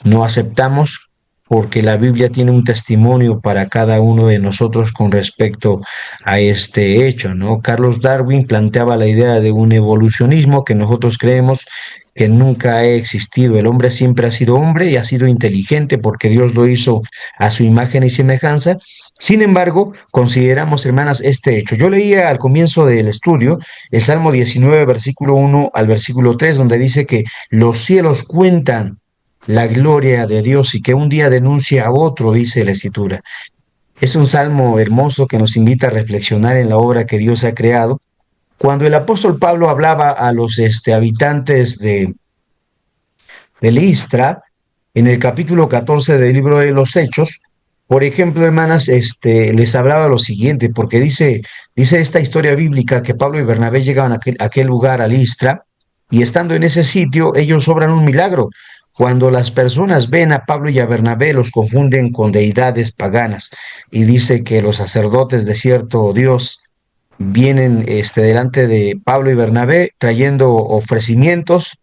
no aceptamos porque la Biblia tiene un testimonio para cada uno de nosotros con respecto a este hecho, ¿no? Carlos Darwin planteaba la idea de un evolucionismo que nosotros creemos que nunca ha existido. El hombre siempre ha sido hombre y ha sido inteligente porque Dios lo hizo a su imagen y semejanza. Sin embargo, consideramos, hermanas, este hecho. Yo leía al comienzo del estudio el Salmo 19, versículo 1 al versículo 3, donde dice que los cielos cuentan la gloria de Dios y que un día denuncia a otro, dice la Escritura. Es un salmo hermoso que nos invita a reflexionar en la obra que Dios ha creado. Cuando el apóstol Pablo hablaba a los habitantes de Listra, en el capítulo 14 del libro de los Hechos, por ejemplo, hermanas, les hablaba lo siguiente, porque dice esta historia bíblica que Pablo y Bernabé llegaban a aquel lugar, a Listra, y estando en ese sitio, ellos obran un milagro. Cuando las personas ven a Pablo y a Bernabé, los confunden con deidades paganas, y dice que los sacerdotes de cierto Dios vienen delante de Pablo y Bernabé trayendo ofrecimientos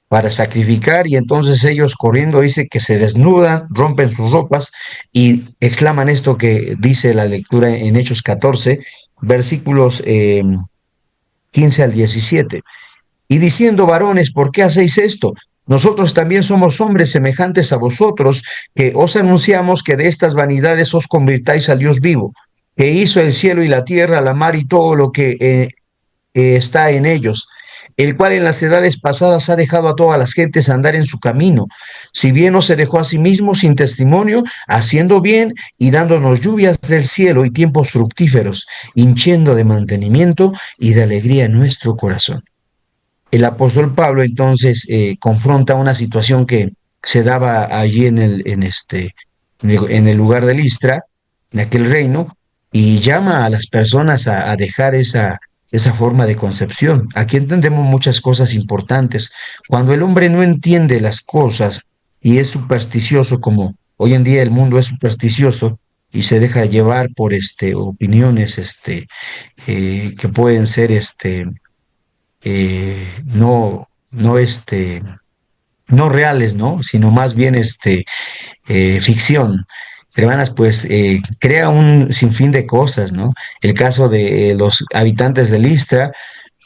para sacrificar y entonces ellos corriendo dice que se desnudan, rompen sus ropas y exclaman esto que dice la lectura en Hechos 14, versículos 15 al 17. Y diciendo, varones, ¿por qué hacéis esto? Nosotros también somos hombres semejantes a vosotros, que os anunciamos que de estas vanidades os convirtáis al Dios vivo, que hizo el cielo y la tierra, la mar y todo lo que está en ellos, el cual en las edades pasadas ha dejado a todas las gentes andar en su camino, si bien no se dejó a sí mismo sin testimonio, haciendo bien y dándonos lluvias del cielo y tiempos fructíferos, hinchiendo de mantenimiento y de alegría en nuestro corazón. El apóstol Pablo entonces confronta una situación que se daba allí en el lugar de Listra, en aquel reino, y llama a las personas a dejar esa forma de concepción. Aquí entendemos muchas cosas importantes. Cuando el hombre no entiende las cosas y es supersticioso, como hoy en día el mundo es supersticioso, y se deja llevar por opiniones que pueden ser no reales, ¿no? Sino más bien ficción. Hermanas, pues crea un sinfín de cosas, ¿no? El caso de los habitantes de Listra,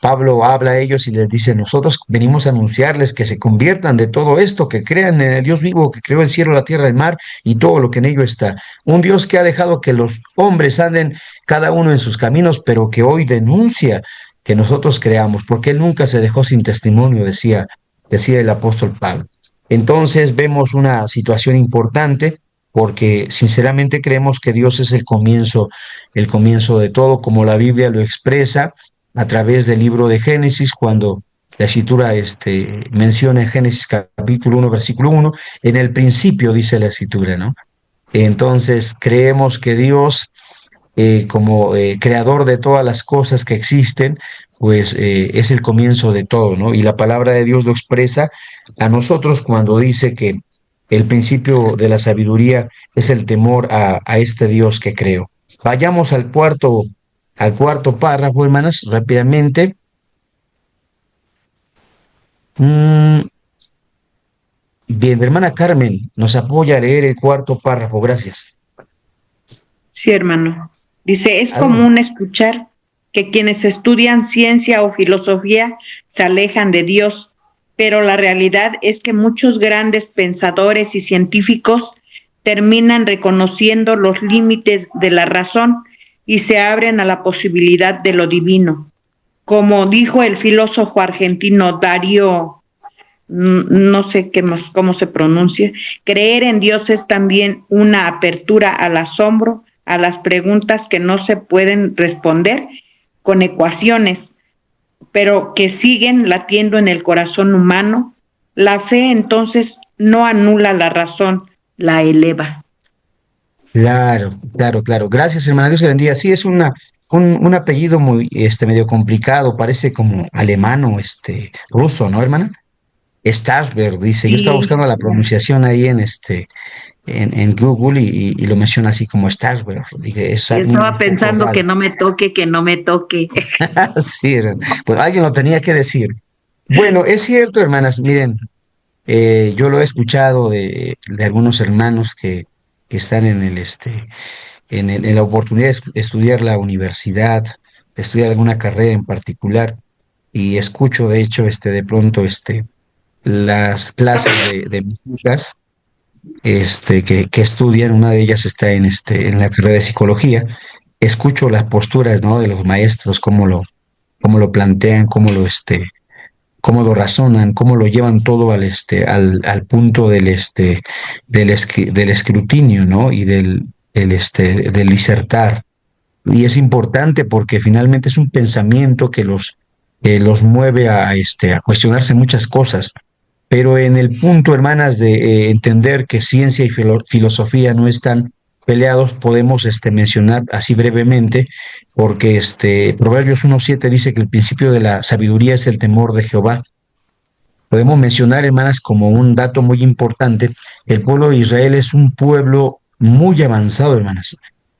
Pablo habla a ellos y les dice, nosotros venimos a anunciarles que se conviertan de todo esto, que crean en el Dios vivo, que creó el cielo, la tierra, el mar y todo lo que en ello está. Un Dios que ha dejado que los hombres anden cada uno en sus caminos, pero que hoy denuncia que nosotros creamos, porque Él nunca se dejó sin testimonio, decía el apóstol Pablo. Entonces vemos una situación importante porque sinceramente creemos que Dios es el comienzo de todo, como la Biblia lo expresa a través del libro de Génesis, cuando la escritura menciona en Génesis capítulo 1, versículo 1, en el principio dice la escritura, ¿no? Entonces creemos que Dios, como creador de todas las cosas que existen, pues es el comienzo de todo, ¿no? Y la palabra de Dios lo expresa a nosotros cuando dice que el principio de la sabiduría es el temor a este Dios que creó. Vayamos al cuarto párrafo, hermanas, rápidamente. Bien, mi hermana Carmen nos apoya a leer el cuarto párrafo, gracias. Sí, hermano. Dice, es Algo. común escuchar que quienes estudian ciencia o filosofía se alejan de Dios, pero la realidad es que muchos grandes pensadores y científicos terminan reconociendo los límites de la razón y se abren a la posibilidad de lo divino. Como dijo el filósofo argentino Darío, no sé qué más, cómo se pronuncia, creer en Dios es también una apertura al asombro, a las preguntas que no se pueden responder con ecuaciones, pero que siguen latiendo en el corazón humano. La fe entonces no anula la razón, la eleva. Claro, claro, claro. Gracias, hermana. Dios te bendiga. Sí, es un apellido muy, medio complicado, parece como alemán o ruso, ¿no, hermana? Starsberg, dice. Yo estaba Sí, buscando la pronunciación ahí en Google y lo menciona así como Starsberg. Dije, es estaba un poco pensando raro. que no me toque, que no me toque. Sí, pues alguien lo tenía que decir. Bueno, es cierto, hermanas, miren, yo lo he escuchado de algunos hermanos que están en la oportunidad de estudiar la universidad, de estudiar alguna carrera en particular, y escucho, de hecho, de pronto, las clases de mis hijas, que estudian, una de ellas está en la carrera de psicología, escucho las posturas, ¿no? De los maestros, cómo lo plantean, cómo lo razonan, cómo lo llevan todo al punto del escrutinio, ¿no? Y del disertar. Y es importante porque finalmente es un pensamiento que los mueve a cuestionarse muchas cosas. Pero en el punto, hermanas, de entender que ciencia y filosofía no están peleados, podemos mencionar así brevemente, porque Proverbios 1:7 dice que el principio de la sabiduría es el temor de Jehová. Podemos mencionar, hermanas, como un dato muy importante, el pueblo de Israel es un pueblo muy avanzado, hermanas.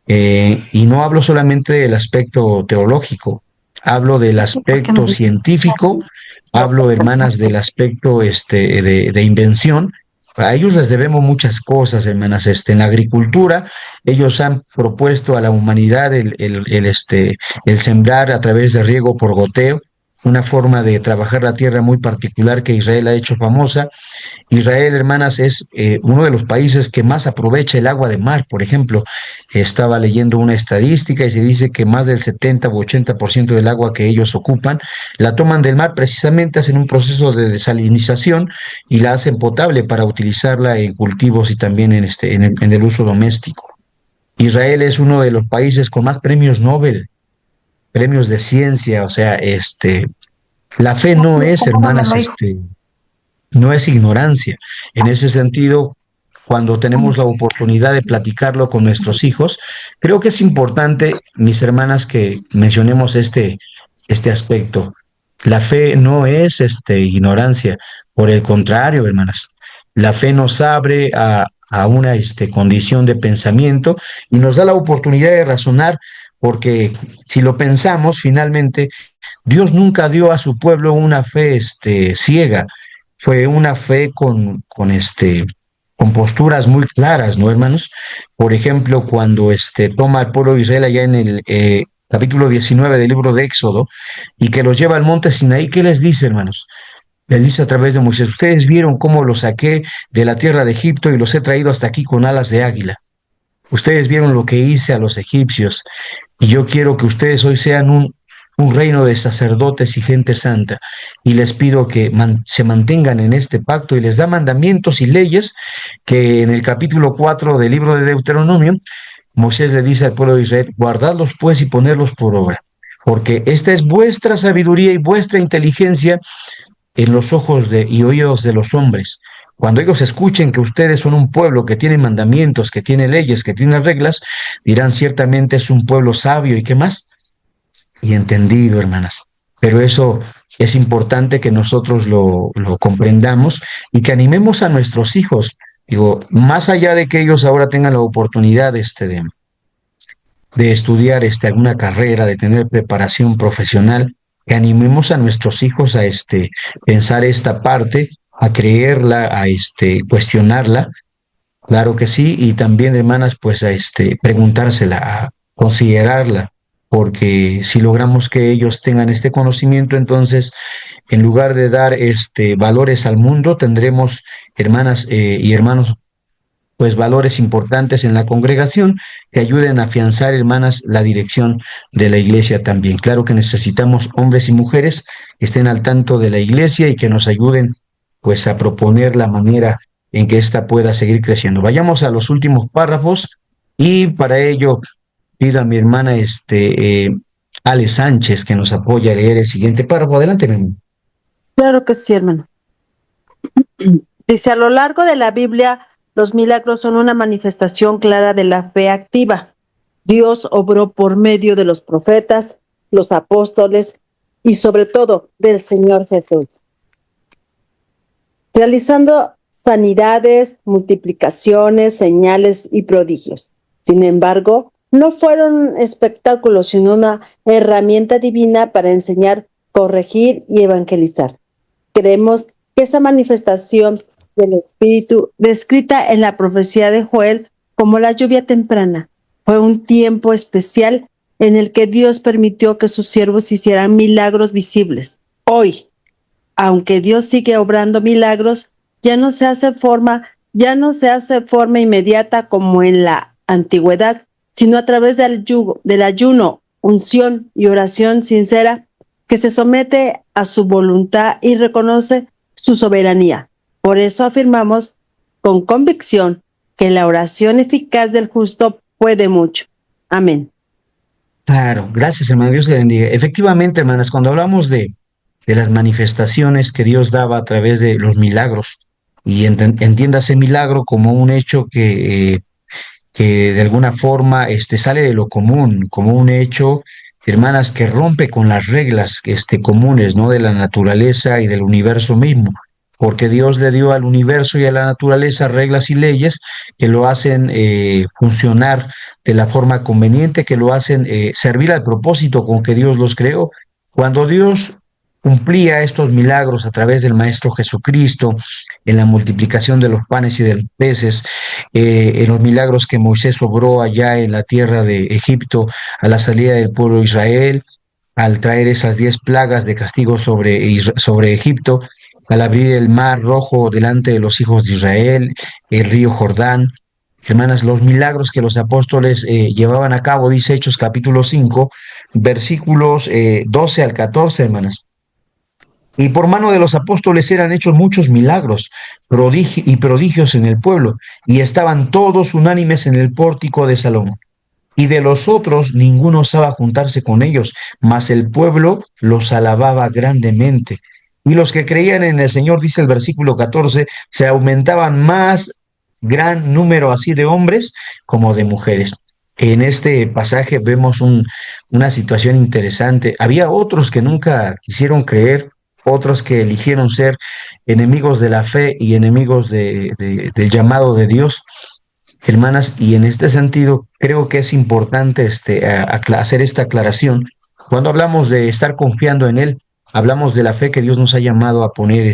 Y no hablo solamente del aspecto teológico, hablo del aspecto científico, hablo, hermanas, del aspecto de invención. A ellos les debemos muchas cosas, hermanas. En la agricultura, ellos han propuesto a la humanidad el sembrar a través de riego por goteo, una forma de trabajar la tierra muy particular que Israel ha hecho famosa. Israel, hermanas, es uno de los países que más aprovecha el agua de mar. Por ejemplo, estaba leyendo una estadística y se dice que más del 70 u 80% del agua que ellos ocupan la toman del mar, precisamente hacen un proceso de desalinización y la hacen potable para utilizarla en cultivos y también en el uso doméstico. Israel es uno de los países con más premios Nobel, premios de ciencia, o sea, la fe no es, hermanas, no es ignorancia. En ese sentido, cuando tenemos la oportunidad de platicarlo con nuestros hijos, creo que es importante, mis hermanas, que mencionemos este aspecto. La fe no es ignorancia, por el contrario, hermanas. La fe nos abre a una condición de pensamiento y nos da la oportunidad de razonar, porque si lo pensamos, finalmente, Dios nunca dio a su pueblo una fe ciega, fue una fe con posturas muy claras, ¿no, hermanos? Por ejemplo, cuando toma al pueblo de Israel allá en el capítulo 19 del libro de Éxodo y que los lleva al monte Sinaí, ¿qué les dice, hermanos? Les dice a través de Moisés: ustedes vieron cómo los saqué de la tierra de Egipto y los he traído hasta aquí con alas de águila. Ustedes vieron lo que hice a los egipcios y yo quiero que ustedes hoy sean un reino de sacerdotes y gente santa. Y les pido que se mantengan en este pacto, y les da mandamientos y leyes que en el capítulo 4 del libro de Deuteronomio, Moisés le dice al pueblo de Israel: guardadlos pues y ponerlos por obra, porque esta es vuestra sabiduría y vuestra inteligencia en los ojos y oídos de los hombres. Cuando ellos escuchen que ustedes son un pueblo que tiene mandamientos, que tiene leyes, que tiene reglas, dirán: ciertamente es un pueblo sabio y qué más, y entendido, hermanas. Pero eso es importante que nosotros lo comprendamos y que animemos a nuestros hijos. Digo, más allá de que ellos ahora tengan la oportunidad de estudiar alguna carrera, de tener preparación profesional, que animemos a nuestros hijos a pensar esta parte, a creerla, a cuestionarla, claro que sí, y también, hermanas, pues a preguntársela, a considerarla, porque si logramos que ellos tengan este conocimiento, entonces, en lugar de dar valores al mundo, tendremos, hermanas y hermanos, pues valores importantes en la congregación que ayuden a afianzar, hermanas, la dirección de la iglesia también. Claro que necesitamos hombres y mujeres que estén al tanto de la iglesia y que nos ayuden, pues, a proponer la manera en que ésta pueda seguir creciendo. Vayamos a los últimos párrafos y para ello pido a mi hermana Ale Sánchez que nos apoye a leer el siguiente párrafo. Adelante, mi hermano. Claro que sí, hermano. Dice: a lo largo de la Biblia, los milagros son una manifestación clara de la fe activa. Dios obró por medio de los profetas, los apóstoles y sobre todo del Señor Jesús, realizando sanidades, multiplicaciones, señales y prodigios. Sin embargo, no fueron espectáculos, sino una herramienta divina para enseñar, corregir y evangelizar. Creemos que esa manifestación del Espíritu, descrita en la profecía de Joel como la lluvia temprana, fue un tiempo especial en el que Dios permitió que sus siervos hicieran milagros visibles. Hoy, aunque Dios sigue obrando milagros, ya no se hace forma inmediata como en la antigüedad, sino a través del ayuno, unción y oración sincera que se somete a su voluntad y reconoce su soberanía. Por eso afirmamos con convicción que la oración eficaz del justo puede mucho. Amén. Claro, gracias, hermano. Dios te bendiga. Efectivamente, hermanas, cuando hablamos de las manifestaciones que Dios daba a través de los milagros, y entiéndase milagro como un hecho que de alguna forma sale de lo común, como un hecho, hermanas, que rompe con las reglas comunes, ¿no?, de la naturaleza y del universo mismo, porque Dios le dio al universo y a la naturaleza reglas y leyes que lo hacen funcionar de la forma conveniente, que lo hacen servir al propósito con que Dios los creó. Cuando Dios cumplía estos milagros a través del Maestro Jesucristo, en la multiplicación de los panes y de los peces, en los milagros que Moisés obró allá en la tierra de Egipto a la salida del pueblo de Israel, al traer esas 10 plagas de castigo sobre Egipto, al abrir el mar rojo delante de los hijos de Israel, el río Jordán. Hermanas, los milagros que los apóstoles llevaban a cabo, dice Hechos capítulo 5, versículos 12 al 14, hermanas. Y por mano de los apóstoles eran hechos muchos milagros y prodigios en el pueblo, y estaban todos unánimes en el pórtico de Salomón. Y de los otros ninguno osaba juntarse con ellos, mas el pueblo los alababa grandemente. Y los que creían en el Señor, dice el versículo 14, se aumentaban más gran número así de hombres como de mujeres. En este pasaje vemos una situación interesante. Había otros que nunca quisieron creer, otros que eligieron ser enemigos de la fe y enemigos del llamado de Dios. Hermanas, y en este sentido creo que es importante hacer esta aclaración. Cuando hablamos de estar confiando en Él, hablamos de la fe que Dios nos ha llamado a poner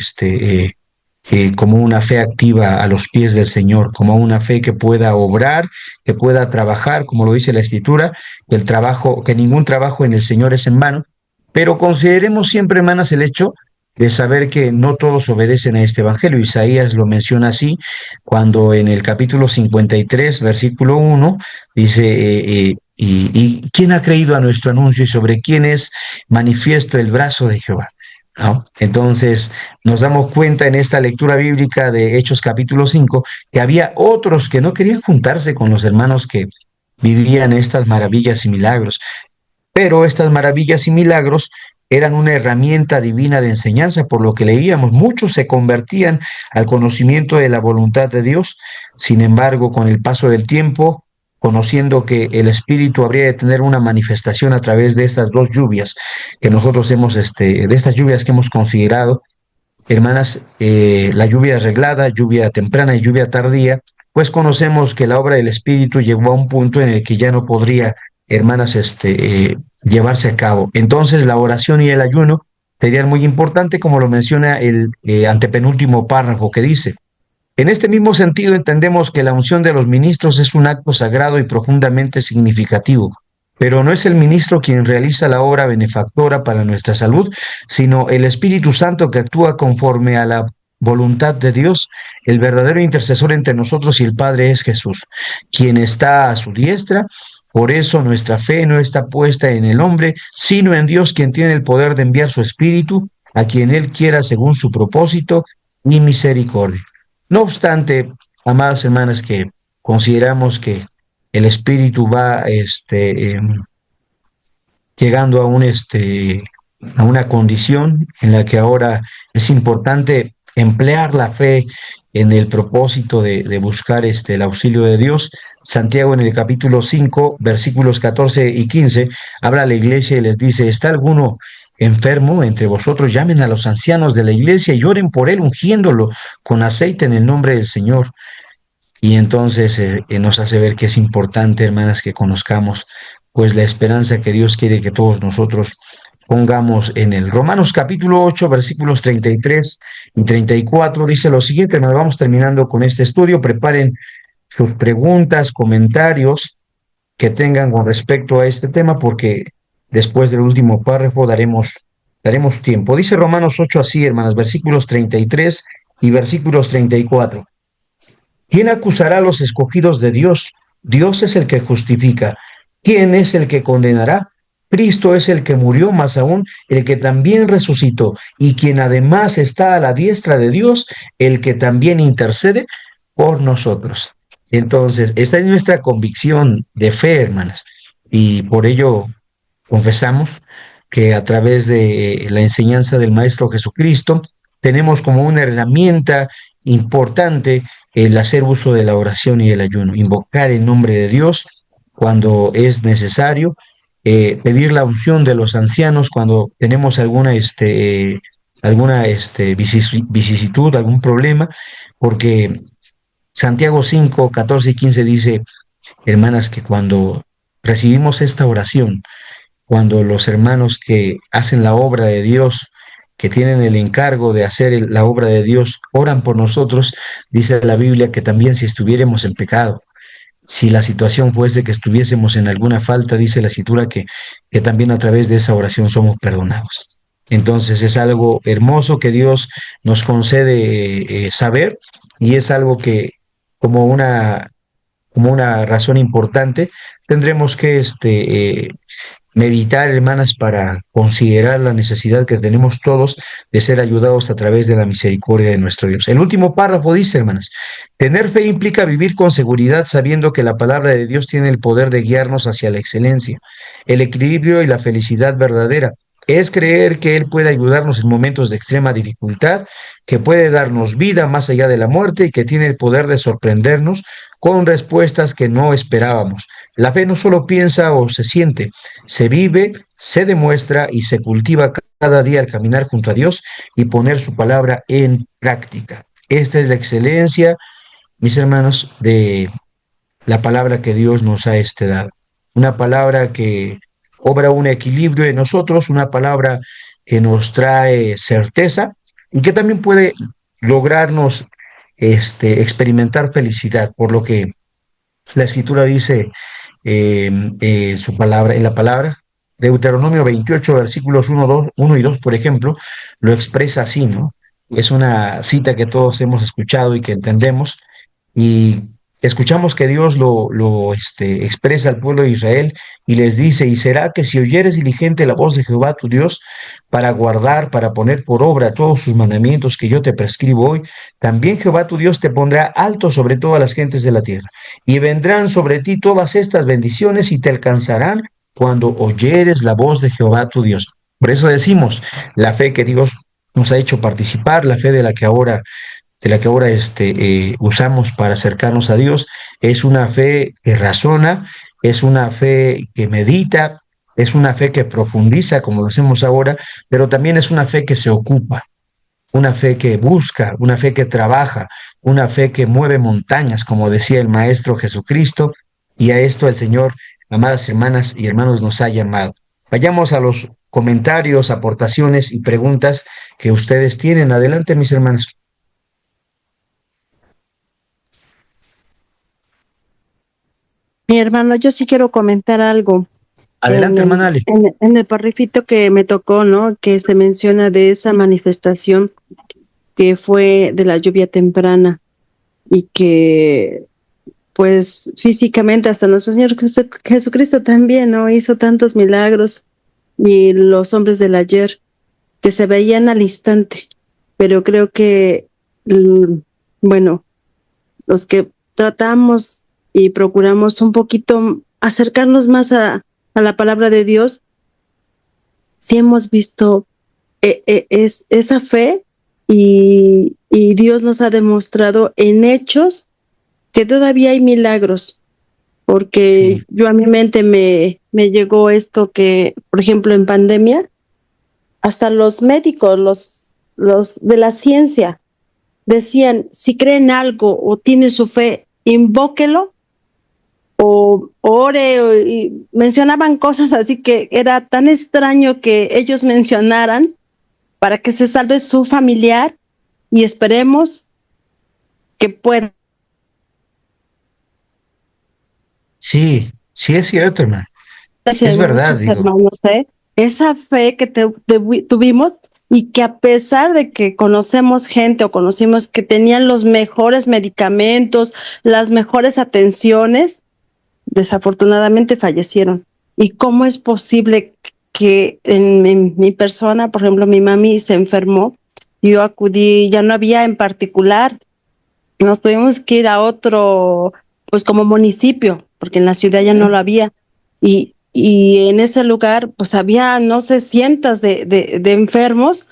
como una fe activa a los pies del Señor, como una fe que pueda obrar, que pueda trabajar, como lo dice la Escritura, que ningún trabajo en el Señor es en vano, pero consideremos siempre, hermanas, el hecho de saber que no todos obedecen a este evangelio. Isaías lo menciona así, cuando en el capítulo 53, versículo 1, dice, y ¿quién ha creído a nuestro anuncio y sobre quién es manifiesto el brazo de Jehová? ¿No? Entonces nos damos cuenta en esta lectura bíblica de Hechos capítulo 5 que había otros que no querían juntarse con los hermanos que vivían estas maravillas y milagros. Pero estas maravillas y milagros eran una herramienta divina de enseñanza, por lo que leíamos. Muchos se convertían al conocimiento de la voluntad de Dios. Sin embargo, con el paso del tiempo, conociendo que el Espíritu habría de tener una manifestación a través de estas dos lluvias que nosotros de estas lluvias que hemos considerado, hermanas, la lluvia arreglada, lluvia temprana y lluvia tardía, pues conocemos que la obra del Espíritu llegó a un punto en el que ya no podría, hermanas, llevarse a cabo. Entonces la oración y el ayuno serían muy importante, como lo menciona el antepenúltimo párrafo que dice: en este mismo sentido entendemos que la unción de los ministros es un acto sagrado y profundamente significativo, pero no es el ministro quien realiza la obra benefactora para nuestra salud, sino el Espíritu Santo que actúa conforme a la voluntad de Dios. El verdadero intercesor entre nosotros y el Padre es Jesús, quien está a su diestra. Por eso nuestra fe no está puesta en el hombre, sino en Dios, quien tiene el poder de enviar su Espíritu a quien Él quiera según su propósito y misericordia. No obstante, amadas hermanas, que consideramos que el Espíritu va llegando a una condición en la que ahora es importante emplear la fe en el propósito de buscar el auxilio de Dios. Santiago en el capítulo 5, versículos 14 y 15, habla a la iglesia y les dice: ¿está alguno enfermo entre vosotros? Llamen a los ancianos de la iglesia y oren por él, ungiéndolo con aceite en el nombre del Señor. Y entonces nos hace ver que es importante, hermanas, que conozcamos pues la esperanza que Dios quiere que todos nosotros pongamos en él. Romanos capítulo 8, versículos 33 y 34 dice lo siguiente. Nos vamos terminando con este estudio. Preparen sus preguntas, comentarios que tengan con respecto a este tema, porque después del último párrafo daremos tiempo. Dice Romanos 8 así, hermanas, versículos 33 y versículos 34. ¿Quién acusará a los escogidos de Dios? Dios es el que justifica. ¿Quién es el que condenará? Cristo es el que murió, más aún el que también resucitó, y quien además está a la diestra de Dios, el que también intercede por nosotros. Entonces, esta es nuestra convicción de fe, hermanas, y por ello confesamos que a través de la enseñanza del Maestro Jesucristo tenemos como una herramienta importante el hacer uso de la oración y el ayuno, invocar el nombre de Dios cuando es necesario, pedir la unción de los ancianos cuando tenemos alguna vicisitud, algún problema, porque Santiago 5, 14 y 15 dice, hermanas, que cuando recibimos esta oración, cuando los hermanos que hacen la obra de Dios, que tienen el encargo de hacer la obra de Dios, oran por nosotros, dice la Biblia que también si estuviéramos en pecado, si la situación fuese que estuviésemos en alguna falta, dice la Escritura que también a través de esa oración somos perdonados. Entonces es algo hermoso que Dios nos concede saber, y es algo que como como una razón importante tendremos que meditar, hermanas, para considerar la necesidad que tenemos todos de ser ayudados a través de la misericordia de nuestro Dios. El último párrafo dice, hermanas, tener fe implica vivir con seguridad sabiendo que la palabra de Dios tiene el poder de guiarnos hacia la excelencia, el equilibrio y la felicidad verdadera. Es creer que Él puede ayudarnos en momentos de extrema dificultad, que puede darnos vida más allá de la muerte y que tiene el poder de sorprendernos con respuestas que no esperábamos. La fe no solo piensa o se siente, se vive, se demuestra y se cultiva cada día al caminar junto a Dios y poner su palabra en práctica. Esta es la excelencia, mis hermanos, de la palabra que Dios nos ha dado. Una palabra que obra un equilibrio en nosotros, una palabra que nos trae certeza y que también puede lograrnos experimentar felicidad, por lo que la Escritura dice su palabra, en la palabra. Deuteronomio 28, versículos 1 y 2, por ejemplo, lo expresa así, ¿no? Es una cita que todos hemos escuchado y que entendemos, y escuchamos que Dios lo expresa al pueblo de Israel y les dice, y será que si oyeres diligente la voz de Jehová tu Dios para guardar, para poner por obra todos sus mandamientos que yo te prescribo hoy, también Jehová tu Dios te pondrá alto sobre todas las gentes de la tierra, y vendrán sobre ti todas estas bendiciones y te alcanzarán cuando oyeres la voz de Jehová tu Dios. Por eso decimos, la fe que Dios nos ha hecho participar, la fe de la que ahora usamos para acercarnos a Dios, es una fe que razona, es una fe que medita, es una fe que profundiza, como lo hacemos ahora, pero también es una fe que se ocupa, una fe que busca, una fe que trabaja, una fe que mueve montañas, como decía el Maestro Jesucristo, y a esto el Señor, amadas hermanas y hermanos, nos ha llamado. Vayamos a los comentarios, aportaciones y preguntas que ustedes tienen. Adelante, mis hermanos. Mi hermano, yo sí quiero comentar algo. Adelante, hermana Ale. En el parrafito que me tocó, ¿no? Que se menciona de esa manifestación que fue de la lluvia temprana y que, pues, físicamente hasta nuestro Señor Jesucristo también, ¿no? Hizo tantos milagros, y los hombres del ayer que se veían al instante, pero creo que, bueno, los que tratamos y procuramos un poquito acercarnos más a la palabra de Dios, sí hemos visto es esa fe, y Dios nos ha demostrado en hechos que todavía hay milagros, porque sí. Yo a mi mente me llegó esto que, por ejemplo, en pandemia, hasta los médicos, los de la ciencia, decían, si creen algo o tienen su fe, invóquelo o ore, y mencionaban cosas así que era tan extraño que ellos mencionaran para que se salve su familiar, y esperemos que pueda. Sí, sí es cierto, hermano. Gracias, es verdad, digo. Hermanos, esa fe que tuvimos, y que a pesar de que conocemos gente o conocimos que tenían los mejores medicamentos, las mejores atenciones, desafortunadamente fallecieron. ¿Y cómo es posible que en mi persona, por ejemplo, mi mami se enfermó, yo acudí, ya no había en particular, nos tuvimos que ir a otro, pues como municipio, porque en la ciudad ya no lo había, y en ese lugar pues había, no sé, cientos de enfermos,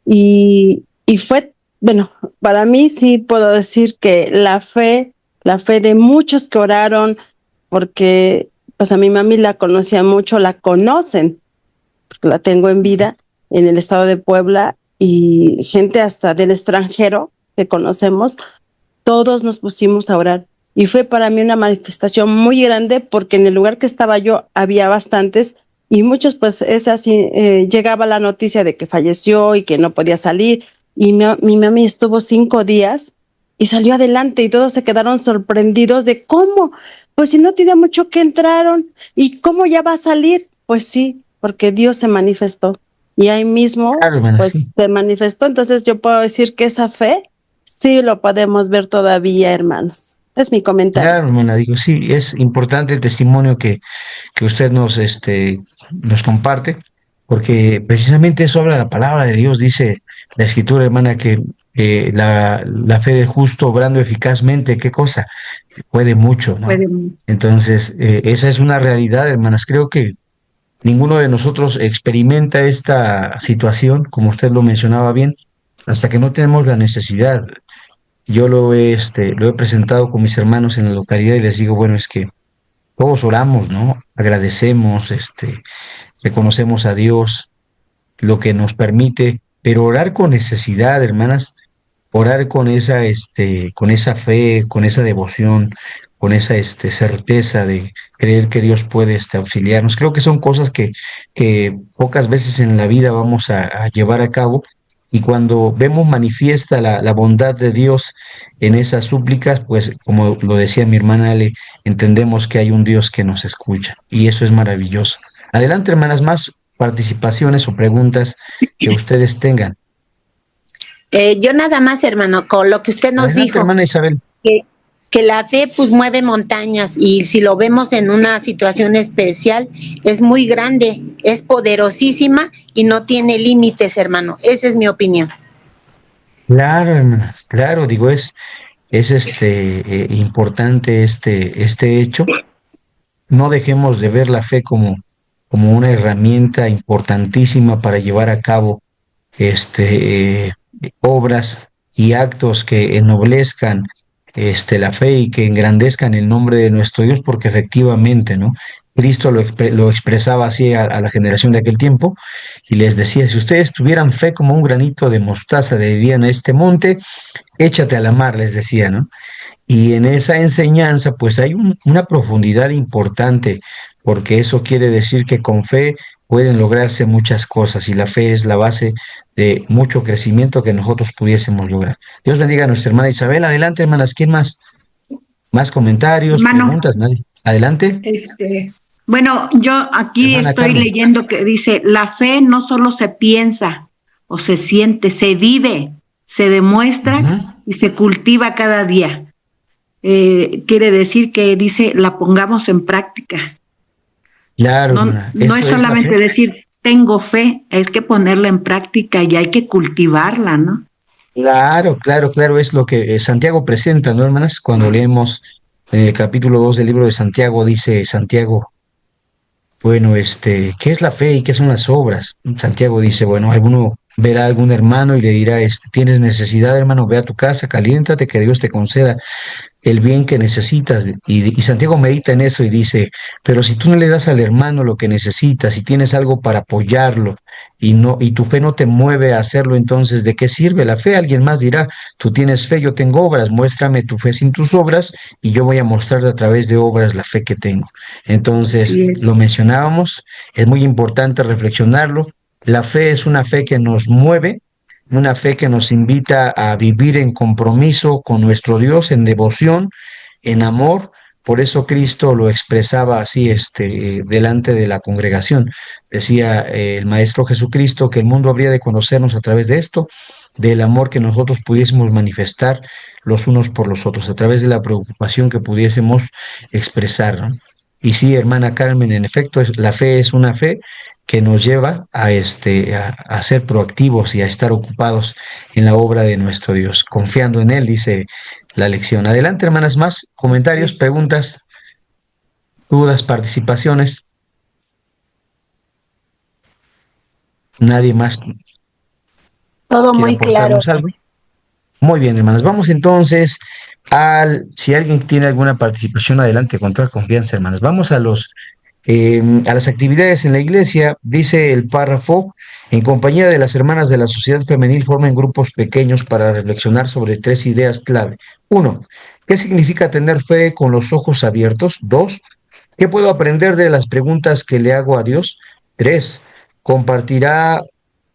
y fue, bueno, para mí sí puedo decir que la fe de muchos que oraron, porque pues a mi mami la conocía mucho, la conocen, porque la tengo en vida en el estado de Puebla, y gente hasta del extranjero que conocemos, todos nos pusimos a orar. Y fue para mí una manifestación muy grande, porque en el lugar que estaba yo había bastantes, y muchos pues es así, llegaba la noticia de que falleció y que no podía salir, y mi mami estuvo 5 días y salió adelante, y todos se quedaron sorprendidos de cómo, pues si no tiene mucho que entraron, ¿y cómo ya va a salir? Pues sí, porque Dios se manifestó. Y ahí mismo, Claro, hermana, pues sí. se manifestó. Entonces yo puedo decir que esa fe sí lo podemos ver todavía, hermanos. Es mi comentario. Claro, hermana, digo, sí, es importante el testimonio que usted nos comparte, porque precisamente eso habla la palabra de Dios, dice la escritura, hermana, que la fe del justo obrando eficazmente, ¿qué cosa? Puede mucho, ¿no? Puede, Entonces, esa es una realidad, hermanas. Creo que ninguno de nosotros experimenta esta situación, como usted lo mencionaba bien, hasta que no tenemos la necesidad. Yo lo he presentado con mis hermanos en la localidad y les digo, bueno, es que todos oramos, ¿no? Agradecemos, reconocemos a Dios lo que nos permite, pero orar con necesidad, hermanas, orar con esa fe, con esa devoción, con esa, certeza de creer que Dios puede, auxiliarnos. Creo que son cosas que pocas veces en la vida vamos a llevar a cabo. Y cuando vemos manifiesta la bondad de Dios en esas súplicas, pues como lo decía mi hermana Ale, entendemos que hay un Dios que nos escucha y eso es maravilloso. Adelante, hermanas, más participaciones o preguntas que ustedes tengan. Yo nada más, hermano, con lo que usted nos Adelante, dijo, hermana Isabel. que, que la fe pues mueve montañas y si lo vemos en una situación especial, es muy grande, es poderosísima y no tiene límites, hermano. Esa es mi opinión. Claro, hermanas, claro, digo, es importante este hecho. No dejemos de ver la fe como una herramienta importantísima para llevar a cabo obras y actos que ennoblezcan la fe y que engrandezcan el nombre de nuestro Dios, porque efectivamente, ¿no? Cristo lo expresaba así a la generación de aquel tiempo y les decía, si ustedes tuvieran fe como un granito de mostaza, le dirían a este monte, échate a la mar, les decía, ¿no? Y en esa enseñanza, pues hay una profundidad importante, porque eso quiere decir que con fe pueden lograrse muchas cosas y la fe es la base de mucho crecimiento que nosotros pudiésemos lograr. Dios bendiga a nuestra hermana Isabel. Adelante, hermanas. ¿Quién más? ¿Más comentarios, hermano, preguntas? Nadie. Adelante, bueno, yo aquí hermana estoy Carmen. leyendo que dice, la fe no solo se piensa o se siente, se vive, se demuestra Ujú. y se cultiva cada día. Quiere decir que dice, la pongamos en práctica. Claro, No, hermana. no es Eso es la solamente fe. decir, tengo fe, es que ponerla en práctica y hay que cultivarla, ¿no? Claro, claro, claro, es lo que Santiago presenta, ¿no, hermanas? Cuando leemos en el capítulo 2 del libro de Santiago, dice Santiago, bueno, ¿qué es la fe y qué son las obras? Santiago dice, bueno, alguno verá a algún hermano y le dirá, tienes necesidad, hermano, ve a tu casa, caliéntate, que Dios te conceda el bien que necesitas. Y Santiago medita en eso y dice, pero si tú no le das al hermano lo que necesitas, si tienes algo para apoyarlo y tu fe no te mueve a hacerlo, entonces ¿de qué sirve la fe? Alguien más dirá, tú tienes fe, yo tengo obras, muéstrame tu fe sin tus obras y yo voy a mostrarte a través de obras la fe que tengo. Entonces, Así es. lo mencionábamos, es muy importante reflexionarlo. La fe es una fe que nos mueve, una fe que nos invita a vivir en compromiso con nuestro Dios, en devoción, en amor. Por eso Cristo lo expresaba así, delante de la congregación. Decía el Maestro Jesucristo que el mundo habría de conocernos a través de esto, del amor que nosotros pudiésemos manifestar los unos por los otros, a través de la preocupación que pudiésemos expresar, ¿no? Y sí, hermana Carmen, en efecto, la fe es una fe que nos lleva a ser proactivos y a estar ocupados en la obra de nuestro Dios, confiando en Él, dice la lección. Adelante, hermanas, más comentarios, preguntas, dudas, participaciones. Nadie más Todo quiere muy claro. aportarnos algo. Muy bien, hermanas. Vamos entonces si alguien tiene alguna participación, adelante, con toda confianza, hermanas. Vamos a las actividades en la iglesia. Dice el párrafo, en compañía de las hermanas de la sociedad femenil formen grupos pequeños para reflexionar sobre tres ideas clave. Uno, ¿qué significa tener fe con los ojos abiertos? Dos, ¿qué puedo aprender de las preguntas que le hago a Dios? Tres, compartirá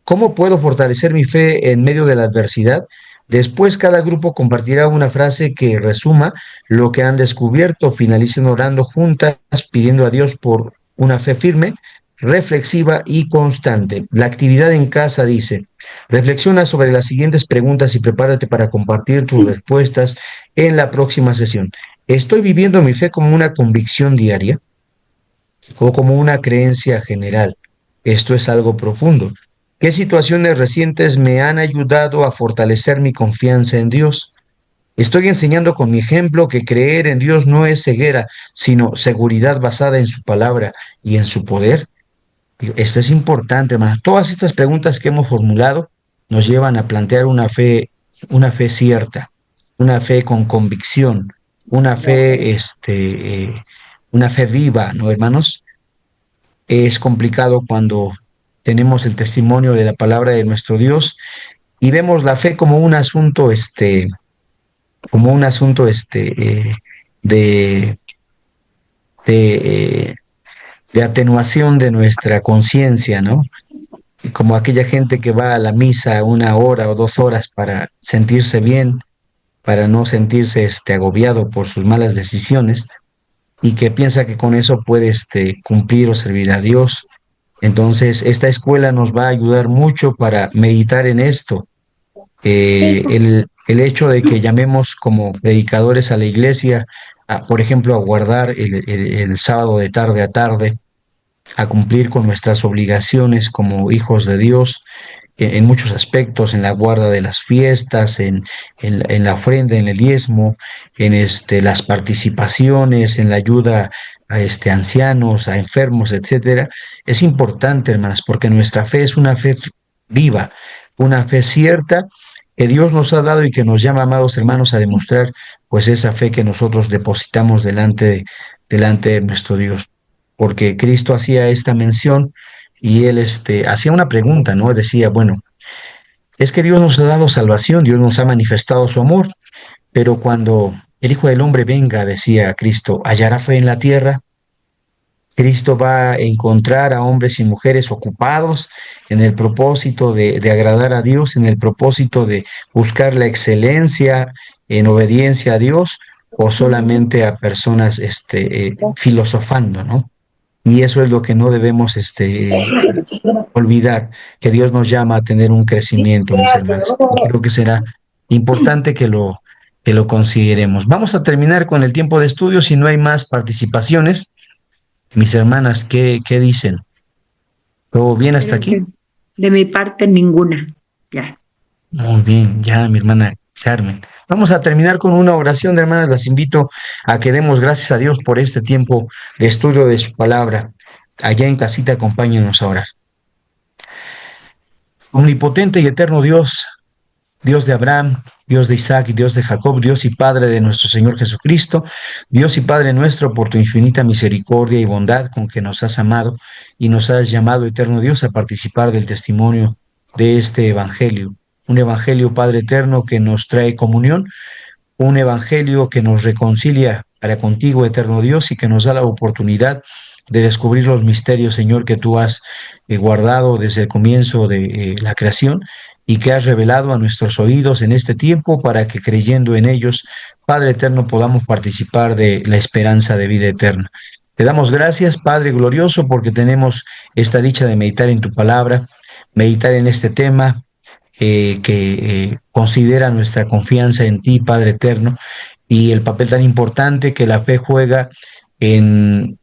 cómo puedo fortalecer mi fe en medio de la adversidad. Después cada grupo compartirá una frase que resuma lo que han descubierto. Finalicen orando juntas, pidiendo a Dios por una fe firme, reflexiva y constante. La actividad en casa dice, reflexiona sobre las siguientes preguntas y prepárate para compartir tus respuestas en la próxima sesión. ¿Estoy viviendo mi fe como una convicción diaria o como una creencia general? Esto es algo profundo. ¿Qué situaciones recientes me han ayudado a fortalecer mi confianza en Dios? Estoy enseñando con mi ejemplo que creer en Dios no es ceguera, sino seguridad basada en su palabra y en su poder. Esto es importante, hermanos. Todas estas preguntas que hemos formulado nos llevan a plantear una fe cierta, una fe con convicción, una fe viva, ¿no, hermanos? Es complicado cuando tenemos el testimonio de la palabra de nuestro Dios y vemos la fe como un asunto, como un asunto, de, de, de atenuación de nuestra conciencia, ¿no? Y como aquella gente que va a la misa 1 hora o 2 horas para sentirse bien, para no sentirse, agobiado por sus malas decisiones y que piensa que con eso puede, cumplir o servir a Dios. Entonces, esta escuela nos va a ayudar mucho para meditar en esto. El hecho de que llamemos como predicadores a la iglesia, por ejemplo, a guardar el sábado de tarde a tarde, a cumplir con nuestras obligaciones como hijos de Dios en muchos aspectos, en la guarda de las fiestas, en la ofrenda, en el diezmo, en las participaciones, en la ayuda a ancianos, a enfermos, etcétera. Es importante, hermanas, porque nuestra fe es una fe viva, una fe cierta que Dios nos ha dado y que nos llama, amados hermanos, a demostrar pues esa fe que nosotros depositamos delante de nuestro Dios. Porque Cristo hacía esta mención y él hacía una pregunta, ¿no? Decía, bueno, es que Dios nos ha dado salvación, Dios nos ha manifestado su amor, pero cuando el Hijo del Hombre venga, decía Cristo, ¿hallará fe en la tierra? Cristo va a encontrar a hombres y mujeres ocupados en el propósito de agradar a Dios, en el propósito de buscar la excelencia en obediencia a Dios, o solamente a personas filosofando, ¿no? Y eso es lo que no debemos olvidar, que Dios nos llama a tener un crecimiento, mis hermanos. Y creo que será importante que lo consideremos. Vamos a terminar con el tiempo de estudio. Si no hay más participaciones, mis hermanas, ¿qué dicen? ¿Todo bien hasta aquí? De mi parte, ninguna. Ya. Muy bien, ya, mi hermana Carmen. Vamos a terminar con una oración, hermanas. Las invito a que demos gracias a Dios por este tiempo de estudio de su palabra. Allá en casita, acompáñenos a orar. Omnipotente y eterno Dios, Dios de Abraham, Dios de Isaac y Dios de Jacob, Dios y Padre de nuestro Señor Jesucristo, Dios y Padre nuestro, por tu infinita misericordia y bondad con que nos has amado y nos has llamado, eterno Dios, a participar del testimonio de este Evangelio. Un Evangelio, Padre eterno, que nos trae comunión, un Evangelio que nos reconcilia para contigo, eterno Dios, y que nos da la oportunidad de descubrir los misterios, Señor, que tú has guardado desde el comienzo de la creación y que has revelado a nuestros oídos en este tiempo para que creyendo en ellos, Padre eterno, podamos participar de la esperanza de vida eterna. Te damos gracias, Padre glorioso, porque tenemos esta dicha de meditar en tu palabra, meditar en este tema que considera nuestra confianza en ti, Padre eterno, y el papel tan importante que la fe juega en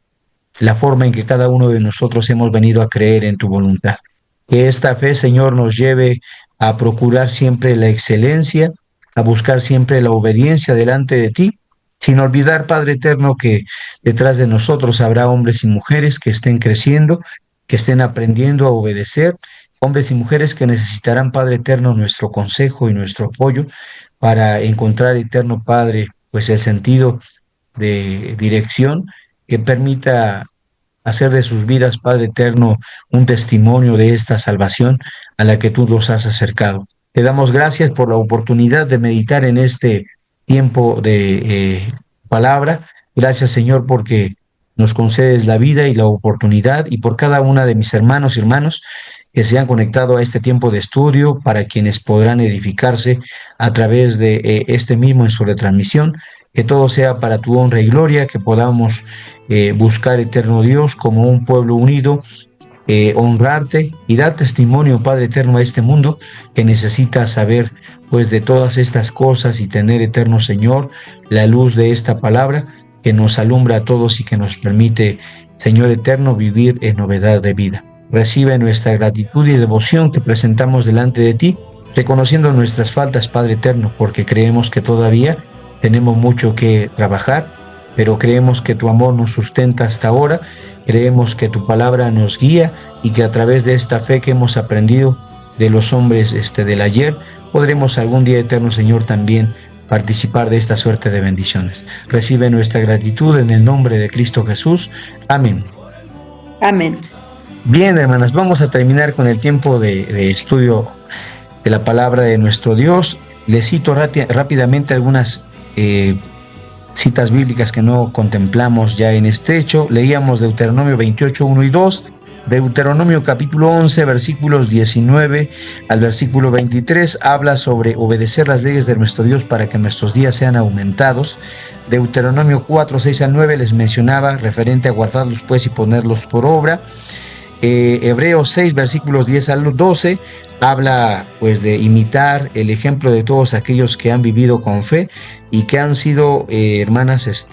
la forma en que cada uno de nosotros hemos venido a creer en tu voluntad. Que esta fe, Señor, nos lleve a procurar siempre la excelencia, a buscar siempre la obediencia delante de ti, sin olvidar, Padre eterno, que detrás de nosotros habrá hombres y mujeres que estén creciendo, que estén aprendiendo a obedecer, hombres y mujeres que necesitarán, Padre eterno, nuestro consejo y nuestro apoyo para encontrar, eterno Padre, pues el sentido de dirección que permita hacer de sus vidas, Padre eterno, un testimonio de esta salvación a la que tú los has acercado. Te damos gracias por la oportunidad de meditar en este tiempo de palabra. Gracias, Señor, porque nos concedes la vida y la oportunidad, y por cada una de mis hermanos y hermanos que se han conectado a este tiempo de estudio, para quienes podrán edificarse a través de este mismo en su retransmisión. Que todo sea para tu honra y gloria, que podamos buscar, eterno Dios, como un pueblo unido, honrarte y dar testimonio, Padre eterno, a este mundo que necesita saber pues de todas estas cosas y tener, eterno Señor, la luz de esta palabra que nos alumbra a todos y que nos permite, Señor eterno, vivir en novedad de vida. Recibe nuestra gratitud y devoción que presentamos delante de ti, reconociendo nuestras faltas, Padre eterno, porque creemos que todavía tenemos mucho que trabajar, pero creemos que tu amor nos sustenta hasta ahora. Creemos que tu palabra nos guía y que a través de esta fe que hemos aprendido de los hombres del ayer, podremos algún día, eterno Señor, también participar de esta suerte de bendiciones. Recibe nuestra gratitud en el nombre de Cristo Jesús. Amén. Amén. Bien, hermanas, vamos a terminar con el tiempo de estudio de la palabra de nuestro Dios. Les cito rápidamente algunas citas bíblicas que no contemplamos ya en este hecho. Leíamos Deuteronomio 28, 1 y 2, Deuteronomio capítulo 11, versículos 19 al versículo 23, habla sobre obedecer las leyes de nuestro Dios para que nuestros días sean aumentados. Deuteronomio 4, 6 al 9 les mencionaba, referente a guardarlos pues y ponerlos por obra. Hebreos 6, versículos 10 al 12, habla pues de imitar el ejemplo de todos aquellos que han vivido con fe y que han sido, hermanas,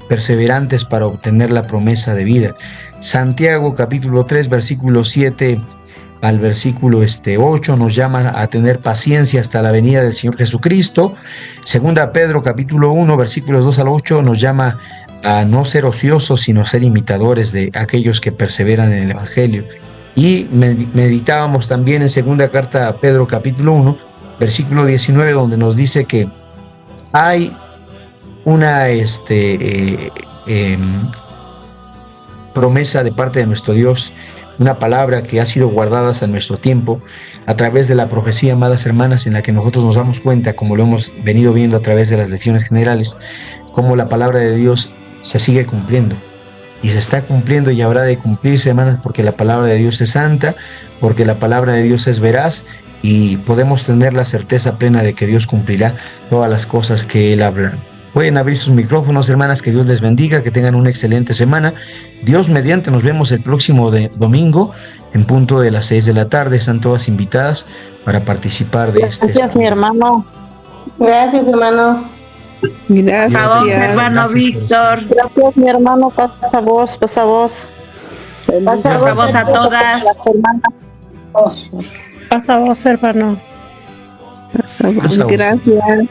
perseverantes para obtener la promesa de vida. Santiago capítulo 3, versículo 7 al versículo 8 nos llama a tener paciencia hasta la venida del Señor Jesucristo. Segunda Pedro capítulo 1, versículos 2 al 8 nos llama a no ser ociosos, sino ser imitadores de aquellos que perseveran en el Evangelio. Y meditábamos también en segunda carta a Pedro capítulo 1, versículo 19, donde nos dice que hay una promesa de parte de nuestro Dios, una palabra que ha sido guardada hasta nuestro tiempo a través de la profecía, amadas hermanas, en la que nosotros nos damos cuenta, como lo hemos venido viendo a través de las lecciones generales, cómo la palabra de Dios se sigue cumpliendo y se está cumpliendo y habrá de cumplirse, hermanas, porque la palabra de Dios es santa, porque la palabra de Dios es veraz y podemos tener la certeza plena de que Dios cumplirá todas las cosas que Él habla. Pueden abrir sus micrófonos, hermanas, que Dios les bendiga, que tengan una excelente semana. Dios mediante, nos vemos el próximo domingo en punto de las 6 de la tarde. Están todas invitadas para participar de Gracias, mi hermano. Gracias, hermano. Gracias, Vamos, hermano Gracias, Víctor. Gracias, mi hermano. Pasa voz, pasa voz. Pasa voz a todas. Pasa voz, hermano. Gracias.